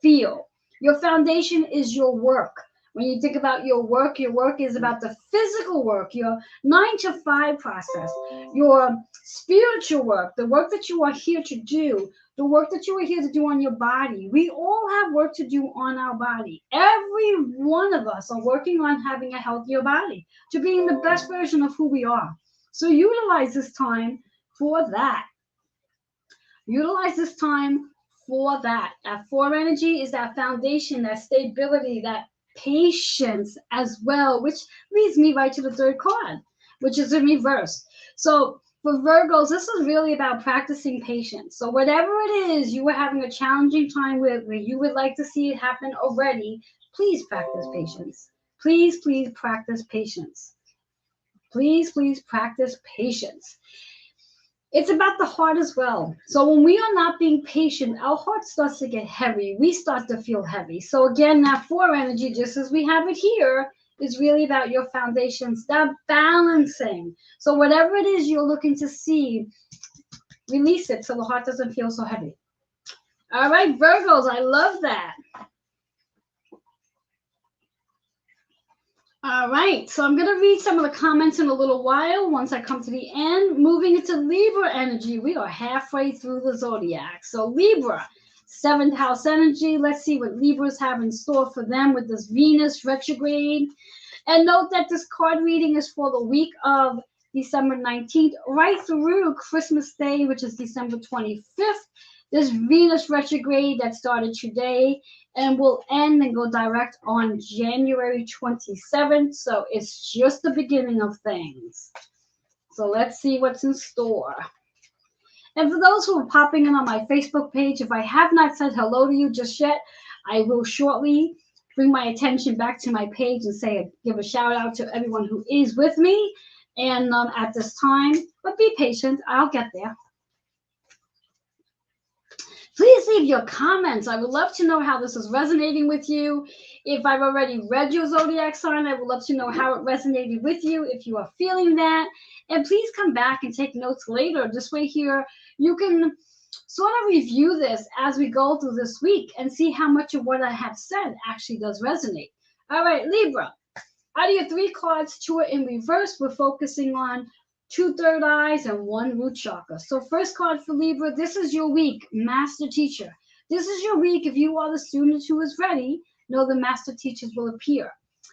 feel? Your foundation is your work. When you think about your work is about the physical work, your 9 to 5 process, your spiritual work, the work that you are here to do, the work that you are here to do on your body. We all have work to do on our body. Every one of us are working on having a healthier body, to being the best version of who we are. So utilize this time for that. Utilize this time for that. That 4 energy is that foundation, that stability, that patience as well, which leads me right to the third card, which is in reverse. So for Virgos, this is really about practicing patience. So whatever it is you are having a challenging time with, where you would like to see it happen already, please practice patience. Please, please practice patience. Please, please practice patience. It's about the heart as well. So when we are not being patient, our heart starts to get heavy. We start to feel heavy. So again, that 4 energy, just as we have it here, is really about your foundations, that balancing. So whatever it is you're looking to see, release it so the heart doesn't feel so heavy. All right, Virgos, I love that. All right, so I'm going to read some of the comments in a little while once I come to the end. Moving into Libra energy, we are halfway through the zodiac. So Libra, 7th house energy. Let's see what Libras have in store for them with this Venus retrograde. And note that this card reading is for the week of December 19th, right through Christmas Day, which is December 25th. This Venus retrograde that started today and will end and go direct on January 27th. So it's just the beginning of things. So let's see what's in store. And for those who are popping in on my Facebook page, if I have not said hello to you just yet, I will shortly bring my attention back to my page and give a shout out to everyone who is with me and at this time. But be patient, I'll get there. Please leave your comments. I would love to know how this is resonating with you. If I've already read your zodiac sign, I would love to know how it resonated with you, if you are feeling that. And please come back and take notes later. This way here, you can sort of review this as we go through this week and see how much of what I have said actually does resonate. All right, Libra. Out of your 3 cards, 2 are in reverse. We're focusing on 2 third eyes and 1 root chakra. So first card for Libra, this is your week, Master Teacher. This is your week. If you are the student who is ready, know the Master Teachers will appear.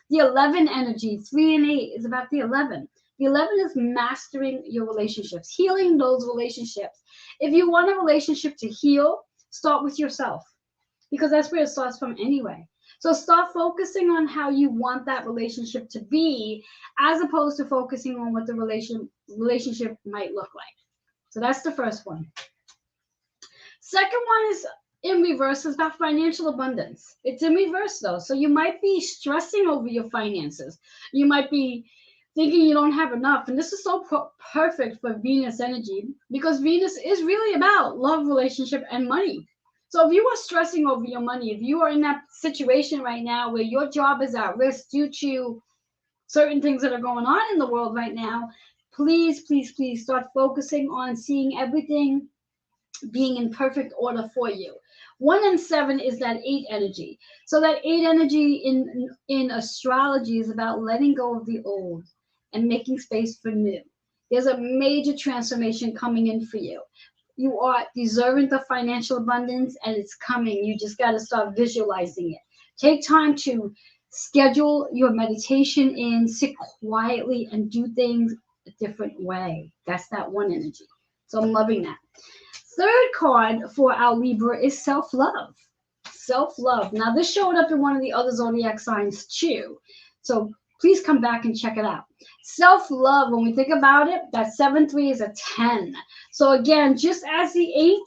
The 11 energy, 3 and 8, is about the 11. The 11 is mastering your relationships, healing those relationships. If you want a relationship to heal, start with yourself, because that's where it starts from anyway. So start focusing on how you want that relationship to be, as opposed to focusing on what the relationship might look like. So that's the first one. Second one is in reverse, is about financial abundance. It's in reverse though. So you might be stressing over your finances. You might be thinking you don't have enough. And this is so perfect for Venus energy, because Venus is really about love, relationship, and money. So if you are stressing over your money, if you are in that situation right now where your job is at risk due to certain things that are going on in the world right now, please, please, please start focusing on seeing everything being in perfect order for you. 1 and 7 is that 8 energy. So that 8 energy in astrology is about letting go of the old and making space for new. There's a major transformation coming in for you. You are deserving the financial abundance, and it's coming. You just got to start visualizing it. Take time to Schedule your meditation in, sit quietly and do things a different way. That's that one energy. So I'm loving that. Third card for our Libra is self-love. Self-love. Now, this showed up in one of the other zodiac signs too. So please come back and check it out. Self-love, when we think about it, that 7-3 is a 10. So again, just as the 8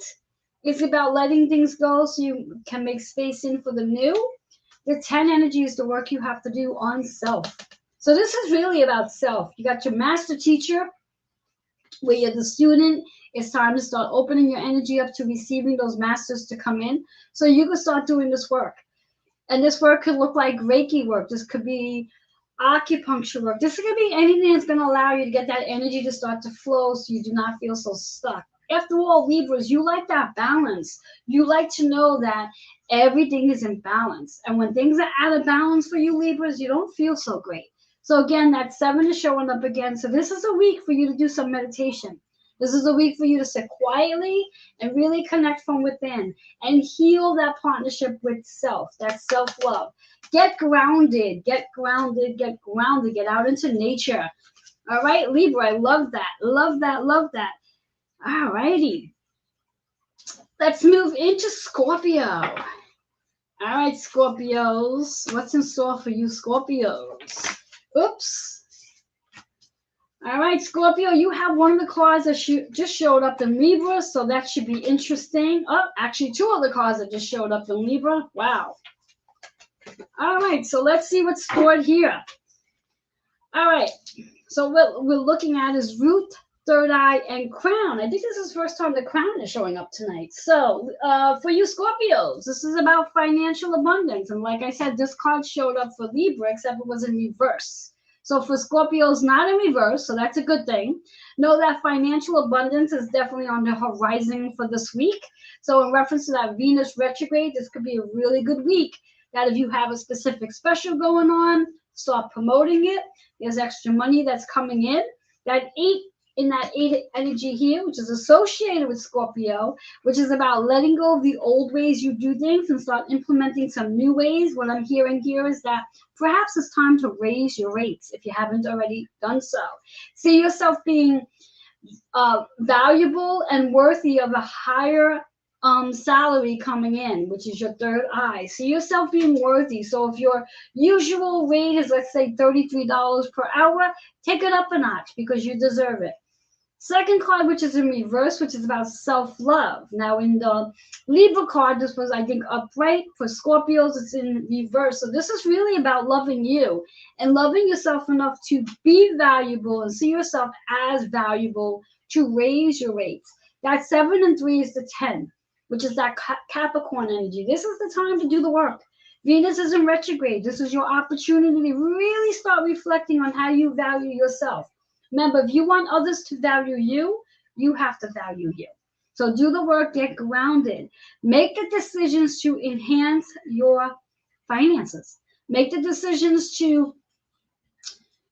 is about letting things go so you can make space in for the new, the 10 energy is the work you have to do on self. So this is really about self. You got your master teacher, where you're the student. It's time to start opening your energy up to receiving those masters to come in so you can start doing this work. And this work could look like Reiki work. This could be acupuncture work. This could be anything that's going to allow you to get that energy to start to flow so you do not feel so stuck. After all, Libras, you like that balance. You like to know that everything is in balance. And when things are out of balance for you, Libras, you don't feel so great. So again, that 7 is showing up again. So this is a week for you to do some meditation. This is a week for you to sit quietly and really connect from within and heal that partnership with self, that self-love. Get grounded, get grounded, get grounded, get out into nature. All right, Libra, I love that, love that, love that. All righty. Let's move into Scorpio. All right, Scorpios. What's in store for you, Scorpios? Oops. All right, Scorpio, you have one of the cards that just showed up in Libra, so that should be interesting. Oh, actually, 2 other cards that just showed up in Libra. Wow. All right, so let's see what's stored here. All right, so what we're looking at is root, third eye, and crown. I think this is the first time the crown is showing up tonight. So for you Scorpios, this is about financial abundance. And like I said, this card showed up for Libra, except it was in reverse. So for Scorpios, not in reverse, so that's a good thing. Know that financial abundance is definitely on the horizon for this week. So in reference to that Venus retrograde, this could be a really good week. That if you have a specific special going on, start promoting it. There's extra money that's coming in. That 8 in that 8 energy here, which is associated with Scorpio, which is about letting go of the old ways you do things and start implementing some new ways. What I'm hearing here is that perhaps it's time to raise your rates if you haven't already done so. See yourself being valuable and worthy of a higher salary coming in, which is your third eye. See yourself being worthy. So if your usual rate is, let's say, $33 per hour, take it up a notch because you deserve it. Second card, which is in reverse, which is about self-love. Now, in the Libra card, this was, I think, upright. For Scorpios, it's in reverse. So this is really about loving you and loving yourself enough to be valuable and see yourself as valuable to raise your rates. That 7 and 3 is the 10, which is that Capricorn energy. This is the time to do the work. Venus is in retrograde. This is your opportunity to really start reflecting on how you value yourself. Remember, if you want others to value you, you have to value you. So do the work, get grounded. Make the decisions to enhance your finances. Make the decisions to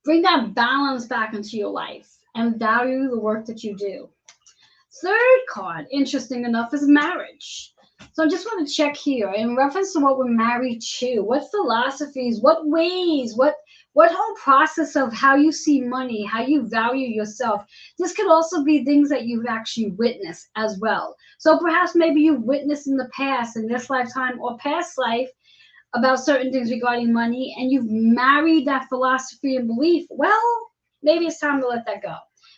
bring that balance back into your life and value the work that you do. Third card, interesting enough, is marriage. So I just want to check here in reference to what we're married to. What philosophies, what ways, what whole process of how you see money, how you value yourself. This could also be things that you've actually witnessed as well. So perhaps maybe you've witnessed in the past, in this lifetime or past life, about certain things regarding money, and you've married that philosophy and belief. Well, maybe it's time to let that go.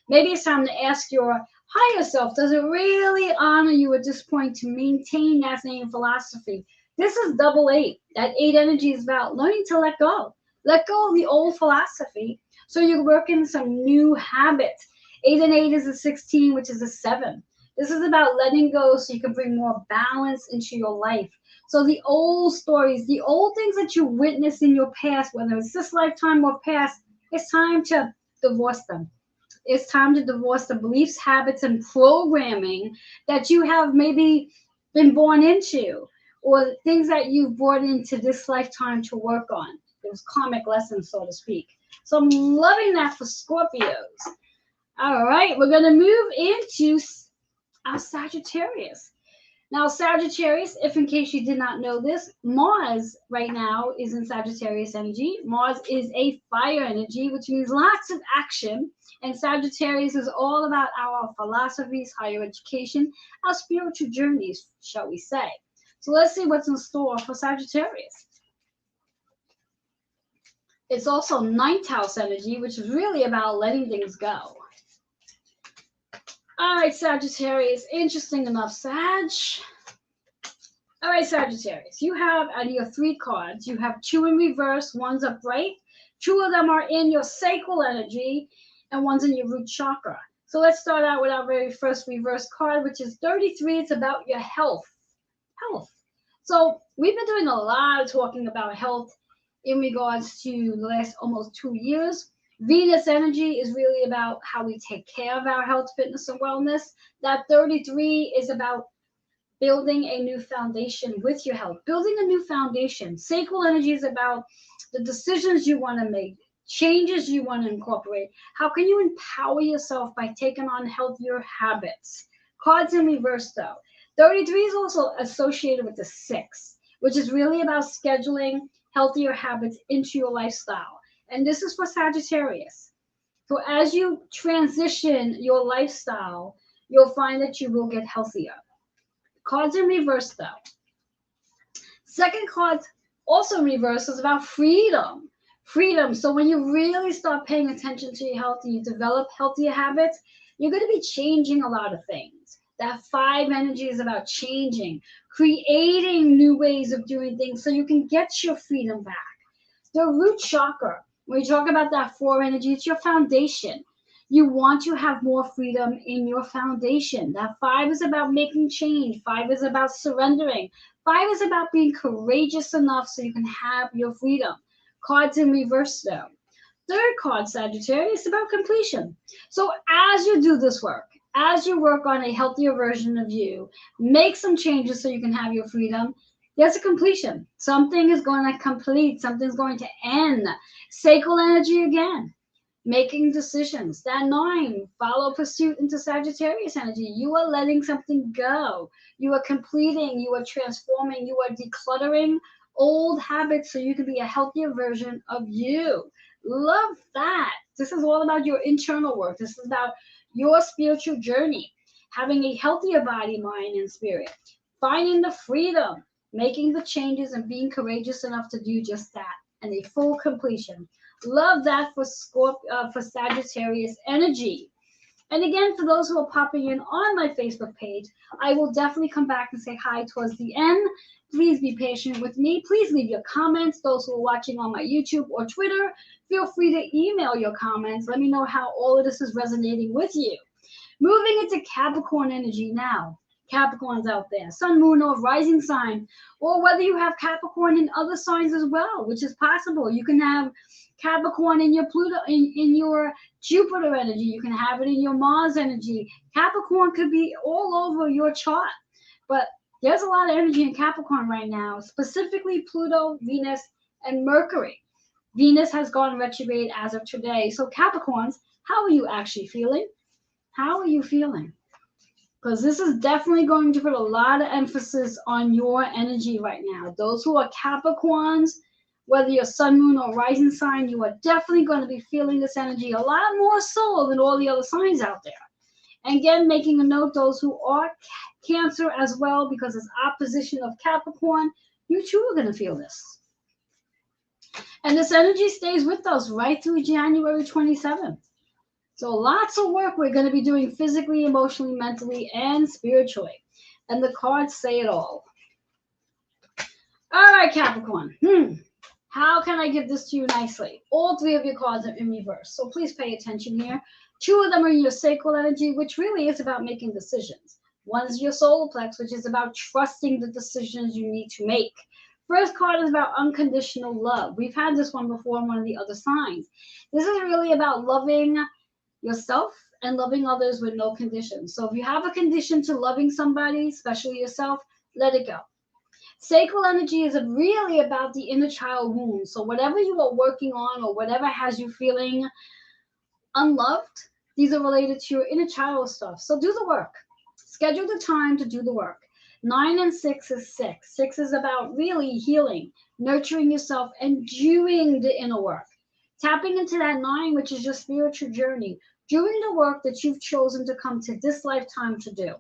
Maybe it's time to ask your higher self, does it really honor you at this point to maintain that same philosophy? This is double 8. That 8 energy is about learning to let go. Let go of the old philosophy so you're working some new habits. 8 and 8 is a 16, which is a 7. This is about letting go so you can bring more balance into your life. So the old stories, the old things that you witnessed in your past, whether it's this lifetime or past, it's time to divorce them. It's time to divorce the beliefs, habits, and programming that you have maybe been born into, or things that you've brought into this lifetime to work on. Those karmic lessons, so to speak. So I'm loving that for Scorpios. All right, we're going to move into our Sagittarius. Now, Sagittarius, if in case you did not know this, Mars right now is in Sagittarius energy. Mars is a fire energy, which means lots of action. And Sagittarius is all about our philosophies, higher education, our spiritual journeys, shall we say. So let's see what's in store for Sagittarius. It's also ninth house energy, which is really about letting things go. All right, Sagittarius, interesting enough, Sag. All right, Sagittarius, you have out of your 3 cards, you have 2 in reverse, one's upright. 2 of them are in your sacral energy, and one's in your root chakra. So let's start out with our very first reverse card, which is 33. It's about your health. Health. So we've been doing a lot of talking about health in regards to the last almost 2 years. Venus energy is really about how we take care of our health, fitness, and wellness. That 33 is about building a new foundation with your health, building a new foundation. Sacral energy is about the decisions you want to make, changes you want to incorporate. How can you empower yourself by taking on healthier habits? Cards in reverse, though. 33 is also associated with the 6, which is really about scheduling healthier habits into your lifestyle. And this is for Sagittarius. So as you transition your lifestyle, you'll find that you will get healthier. Cards in reverse, though. Second card, also in reverse, is about freedom. Freedom. So when you really start paying attention to your health and you develop healthier habits, you're going to be changing a lot of things. That 5 energy is about changing, creating new ways of doing things so you can get your freedom back. The root chakra, when you talk about that 4 energy, it's your foundation. You want to have more freedom in your foundation. That 5 is about making change. 5 is about surrendering. 5 is about being courageous enough so you can have your freedom. Cards in reverse, though. Third card, Sagittarius, is about completion. So as you do this work, as you work on a healthier version of you, make some changes so you can have your freedom, there's a completion. Something is going to complete. Something's going to end. Sacral energy again. Making decisions. That 9, follow pursuit into Sagittarius energy. You are letting something go. You are completing. You are transforming. You are decluttering old habits so you can be a healthier version of you. Love that. This is all about your internal work. This is about your spiritual journey. Having a healthier body, mind, and spirit. Finding the freedom. Making the changes and being courageous enough to do just that. And a full completion. Love that for Sagittarius energy. And again, for those who are popping in on my Facebook page, I will definitely come back and say hi towards the end. Please be patient with me. Please leave your comments. Those who are watching on my YouTube or Twitter, feel free to email your comments. Let me know how all of this is resonating with you. Moving into Capricorn energy now. Capricorn's out there, sun, moon, or rising sign, or whether you have Capricorn in other signs as well, which is possible. You can have Capricorn in your Pluto, in your Jupiter energy. You can have it in your Mars energy. Capricorn could be all over your chart, but there's a lot of energy in Capricorn right now, specifically Pluto, Venus, and Mercury. Venus has gone retrograde as of today. So Capricorns, how are you actually feeling? How are you feeling? Because this is definitely going to put a lot of emphasis on your energy right now. Those who are Capricorns, whether you're sun, moon, or rising sign, you are definitely going to be feeling this energy a lot more so than all the other signs out there. And again, making a note, those who are Cancer as well, because it's opposition of Capricorn, you too are going to feel this. And this energy stays with us right through January 27th. So lots of work we're going to be doing physically, emotionally, mentally, and spiritually. And the cards say it all. All right, Capricorn. How can I give this to you nicely? All 3 of your cards are in reverse. So please pay attention here. 2 of them are in your sacral energy, which really is about making decisions. One is your solar plex, which is about trusting the decisions you need to make. First card is about unconditional love. We've had this one before in one of the other signs. This is really about loving yourself and loving others with no conditions. So if you have a condition to loving somebody, especially yourself, let it go. Sacral energy is really about the inner child wound. So whatever you are working on or whatever has you feeling unloved, these are related to your inner child stuff. So do the work. Schedule the time to do the work. 9 and 6 is 6. 6 is about really healing, nurturing yourself, and doing the inner work. Tapping into that 9, which is your spiritual journey, doing the work that you've chosen to come to this lifetime to do.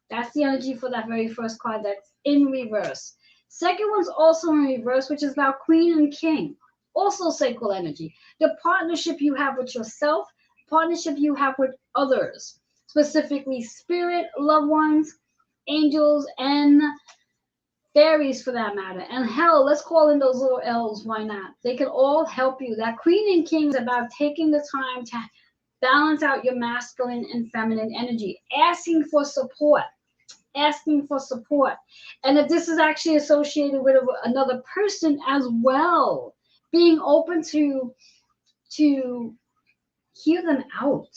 That's the energy for that very first card that's in reverse. Second one's also in reverse, which is about Queen and King. Also sacral energy. The partnership you have with yourself, partnership you have with others, specifically spirit, loved ones, angels, and fairies for that matter. And hell, let's call in those little elves, why not? They can all help you. That Queen and King is about taking the time to balance out your masculine and feminine energy, asking for support. And if this is actually associated with another person as well, being open to hear them out.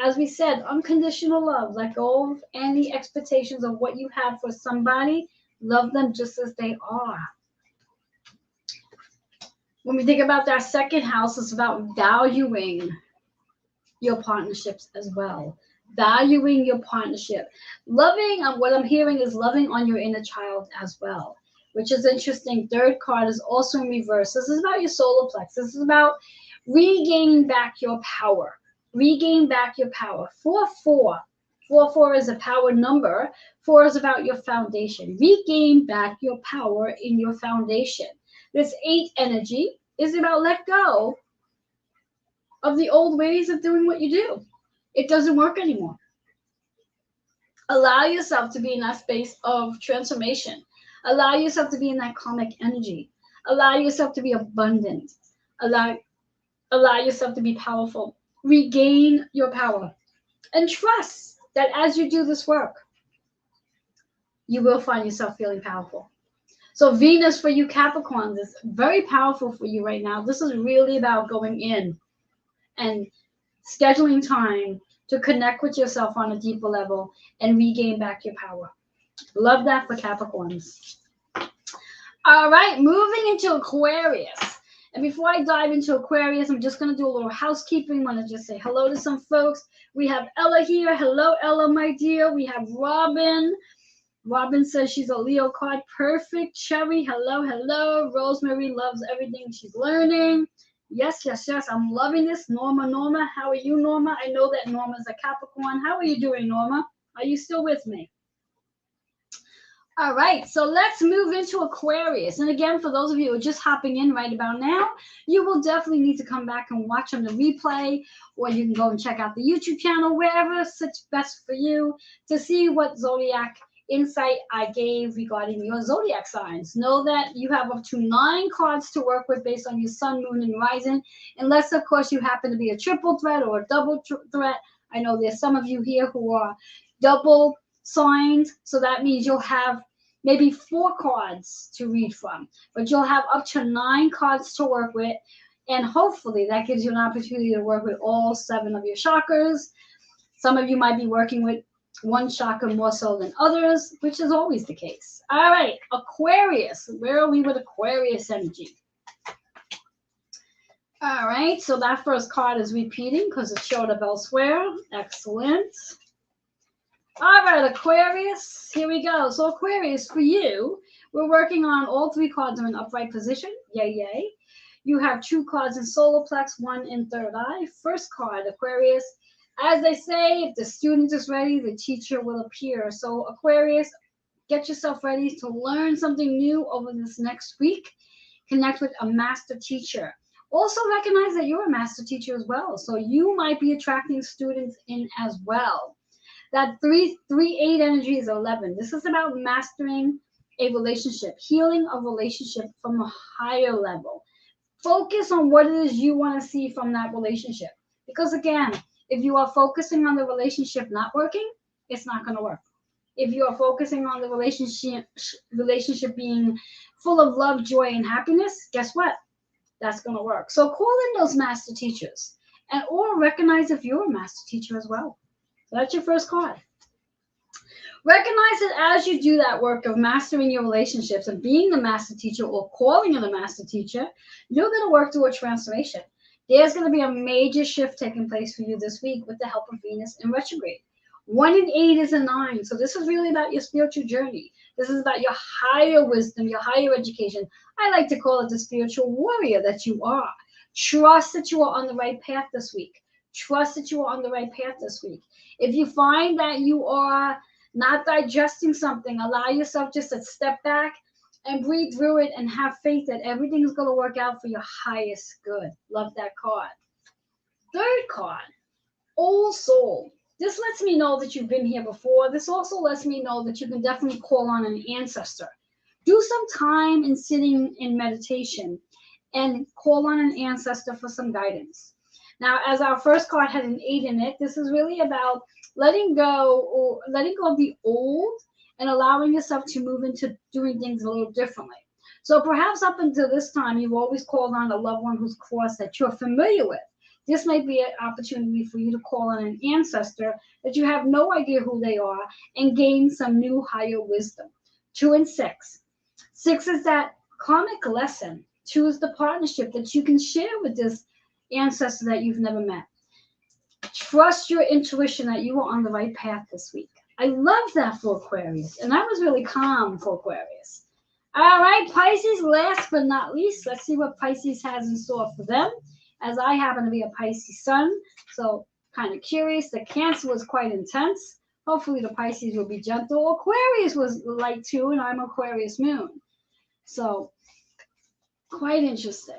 As we said, unconditional love. Let go of any expectations of what you have for somebody. Love them just as they are. When we think about that second house, it's about valuing your partnerships as well. Valuing your partnership. Loving, what I'm hearing is loving on your inner child as well, which is interesting. Third card is also in reverse. This is about your solar plexus. This is about regaining back your power. Regain back your power. 4-4. 4-4 is a power number. 4 is about your foundation. Regain back your power in your foundation. This 8 energy is about let go of the old ways of doing what you do. It doesn't work anymore. Allow yourself to be in that space of transformation. Allow yourself to be in that karmic energy. Allow yourself to be abundant. Allow yourself to be powerful. Regain your power. And trust that as you do this work, you will find yourself feeling powerful. So Venus for you Capricorns is very powerful for you right now. This is really about going in and scheduling time to connect with yourself on a deeper level and regain back your power. Love that for Capricorns. All right, moving into Aquarius. And before I dive into Aquarius, I'm just going to do a little housekeeping. I want to just say hello to some folks. We have Ella here. Hello, Ella, my dear. We have Robin. Robin says she's a Leo card. Perfect. Cherry, hello, hello. Rosemary loves everything she's learning. Yes. I'm loving this. Norma. How are you, Norma? I know that Norma's a Capricorn. How are you doing, Norma? Are you still with me? All right, so let's move into Aquarius. And again, for those of you who are just hopping in right about now, you will definitely need to come back and watch on the replay, or you can go and check out the YouTube channel, wherever sits best for you, to see what zodiac insight I gave regarding your zodiac signs. Know that you have up to 9 cards to work with based on your sun, moon, and rising, unless, of course, you happen to be a triple threat or a double threat. I know there's some of you here who are double signs, so that means you'll have maybe 4 cards to read from, but you'll have up to 9 cards to work with, and hopefully that gives you an opportunity to work with all 7 of your chakras. Some of you might be working with one chakra more so than others, which is always the case. All right, Aquarius. Where are we with Aquarius energy? All right, so that first card is repeating because it showed up elsewhere. Excellent. All right, Aquarius, here we go. So Aquarius, for you, we're working on all 3 cards are in upright position. Yay. You have 2 cards in solar plex, 1 in third eye. First card, Aquarius. As they say, if the student is ready, the teacher will appear. So Aquarius, get yourself ready to learn something new over this next week. Connect with a master teacher. Also recognize that you're a master teacher as well. So you might be attracting students in as well. That 3-8 energy is 11. This is about mastering a relationship, healing a relationship from a higher level. Focus on what it is you want to see from that relationship. Because again, if you are focusing on the relationship not working, it's not going to work. If you are focusing on the relationship being full of love, joy, and happiness, guess what? That's going to work. So call in those master teachers, and or recognize if you're a master teacher as well. So that's your first card. Recognize that as you do that work of mastering your relationships and being the master teacher or calling in the master teacher, you're going to work toward transformation. There's going to be a major shift taking place for you this week with the help of Venus in retrograde. 1 and 8 is a 9. So this is really about your spiritual journey. This is about your higher wisdom, your higher education. I like to call it the spiritual warrior that you are. Trust that you are on the right path this week. Trust that you are on the right path this week. If you find that you are not digesting something, allow yourself just to step back and breathe through it and have faith that everything is going to work out for your highest good. Love that card. Third card, Old Soul. This lets me know that you've been here before. This also lets me know that you can definitely call on an ancestor. Do some time in sitting in meditation and call on an ancestor for some guidance. Now, as our first card had an 8 in it, this is really about letting go of the old and allowing yourself to move into doing things a little differently. So perhaps up until this time, you've always called on a loved one who's crossed that you're familiar with. This might be an opportunity for you to call on an ancestor that you have no idea who they are and gain some new higher wisdom. 2 and 6. 6 is that karmic lesson. 2 is the partnership that you can share with this ancestor that you've never met. Trust your intuition that you are on the right path this week. I love that for Aquarius, and that was really calm for Aquarius. All right, Pisces, last but not least, let's see what Pisces has in store for them. As I happen to be a Pisces sun, so kind of curious. The Cancer was quite intense. Hopefully the Pisces will be gentle. Aquarius was light too, and I'm Aquarius moon. So quite interesting.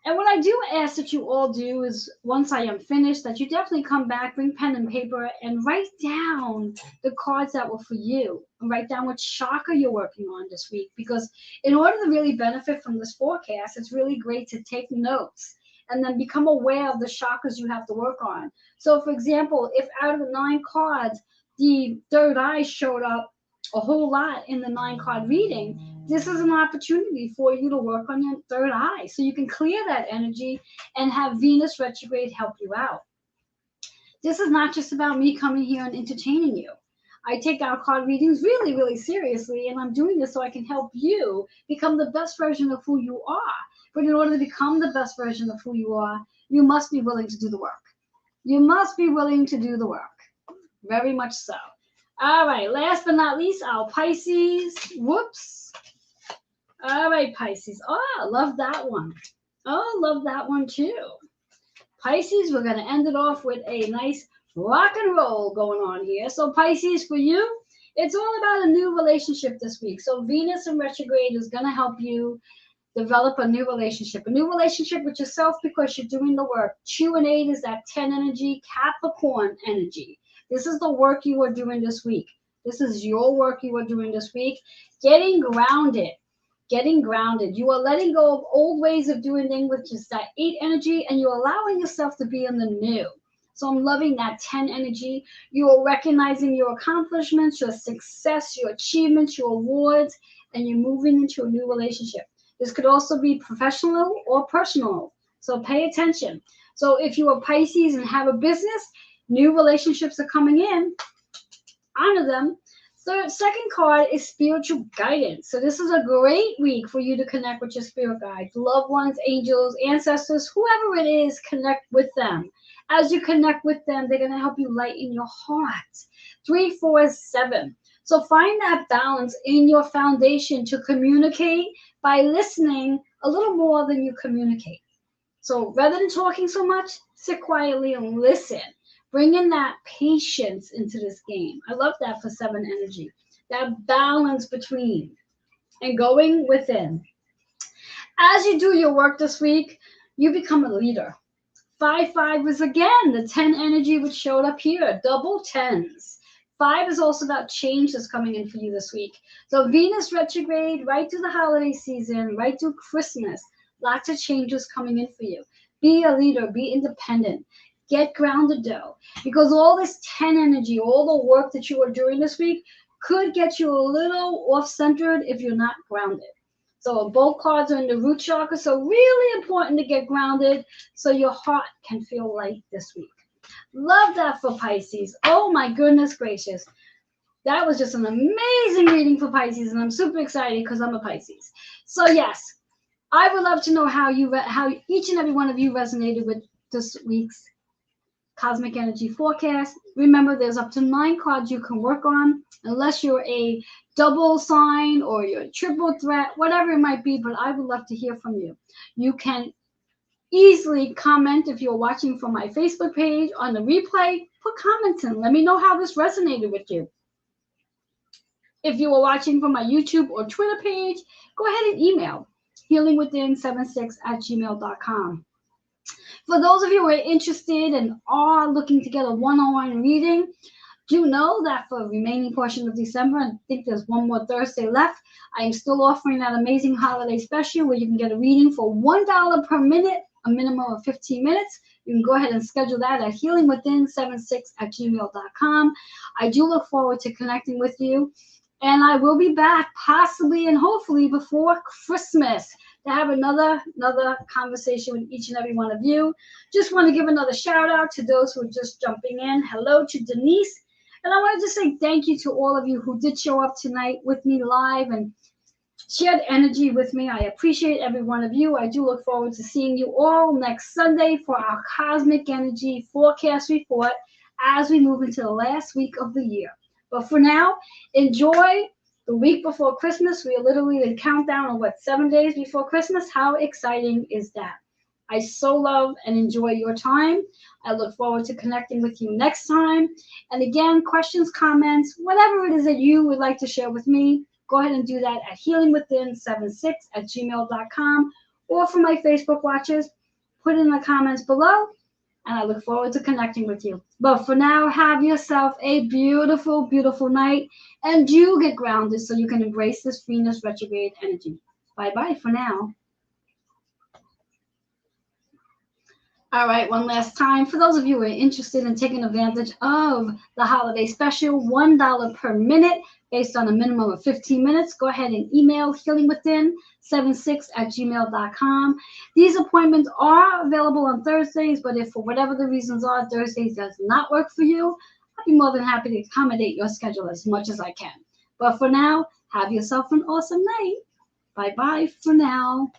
And what I do ask that you all do is, once I am finished, that you definitely come back, bring pen and paper, and write down the cards that were for you. And write down what chakra you're working on this week. Because in order to really benefit from this forecast, it's really great to take notes and then become aware of the chakras you have to work on. So, for example, if out of the 9 cards, the third eye showed up a whole lot in the 9-card reading, this is an opportunity for you to work on your third eye so you can clear that energy and have Venus retrograde help you out. This is not just about me coming here and entertaining you. I take our card readings really, really seriously, and I'm doing this so I can help you become the best version of who you are. But in order to become the best version of who you are, you must be willing to do the work. You must be willing to do the work. Very much so. All right, last but not least, our Pisces. Whoops. All right, Pisces. Oh, I love that one. Oh, love that one too. Pisces, we're going to end it off with a nice rock and roll going on here. So Pisces, for you, it's all about a new relationship this week. So Venus in retrograde is going to help you develop a new relationship with yourself because you're doing the work. 2 and 8 is that 10 energy, Capricorn energy. This is the work you are doing this week. This is your work you are doing this week. Getting grounded. You are letting go of old ways of doing things, which is that 8 energy, and you're allowing yourself to be in the new. So I'm loving that 10 energy. You are recognizing your accomplishments, your success, your achievements, your awards, and you're moving into a new relationship. This could also be professional or personal. So pay attention. So if you are Pisces and have a business, new relationships are coming in. Honor them. So second card is spiritual guidance. So this is a great week for you to connect with your spirit guides, loved ones, angels, ancestors, whoever it is, connect with them. As you connect with them, they're going to help you lighten your heart. 3, 4, 7. So find that balance in your foundation to communicate by listening a little more than you communicate. So rather than talking so much, sit quietly and listen. Bring in that patience into this game. I love that for 7 energy. That balance between and going within. As you do your work this week, you become a leader. 5, 5 is again the 10 energy which showed up here. Double 10s. 5 is also about change that's coming in for you this week. So Venus retrograde right through the holiday season, right through Christmas. Lots of changes coming in for you. Be a leader. Be independent. Get grounded though, because all this 10 energy, all the work that you are doing this week could get you a little off-centered if you're not grounded. So both cards are in the root chakra, so really important to get grounded so your heart can feel light this week. Love that for Pisces. Oh my goodness gracious. That was just an amazing reading for Pisces, and I'm super excited because I'm a Pisces. So yes, I would love to know how each and every one of you resonated with this week's cosmic energy forecast. Remember, there's up to 9 cards you can work on, unless you're a double sign or you're a triple threat, whatever it might be, but I would love to hear from you. You can easily comment if you're watching from my Facebook page on the replay. Put comments in. Let me know how this resonated with you. If you were watching from my YouTube or Twitter page, go ahead and email healingwithin76@gmail.com. For those of you who are interested and are looking to get a one-on-one reading, do know that for the remaining portion of December, I think there's one more Thursday left, I am still offering that amazing holiday special where you can get a reading for $1 per minute, a minimum of 15 minutes. You can go ahead and schedule that at healingwithin76@gmail.com. I do look forward to connecting with you. And I will be back possibly and hopefully before Christmas to have another conversation with each and every one of you. Just want to give another shout out to those who are just jumping in. Hello to Denise. And I want to just say thank you to all of you who did show up tonight with me live and shared energy with me. I appreciate every one of you. I do look forward to seeing you all next Sunday for our Cosmic Energy Forecast Report as we move into the last week of the year. But for now, enjoy the week before Christmas. We are literally in countdown of 7 days before Christmas. How exciting is that? I so love and enjoy your time. I look forward to connecting with you next time. And again, questions, comments, whatever it is that you would like to share with me, go ahead and do that at healingwithin76@gmail.com, or for my Facebook watchers, put in the comments below. And I look forward to connecting with you. But for now, have yourself a beautiful, beautiful night. And do get grounded so you can embrace this Venus retrograde energy. Bye-bye for now. All right, one last time. For those of you who are interested in taking advantage of the holiday special, $1 per minute based on a minimum of 15 minutes, go ahead and email healingwithin76@gmail.com. These appointments are available on Thursdays, but if for whatever the reasons are, Thursdays does not work for you, I'll be more than happy to accommodate your schedule as much as I can. But for now, have yourself an awesome night. Bye-bye for now.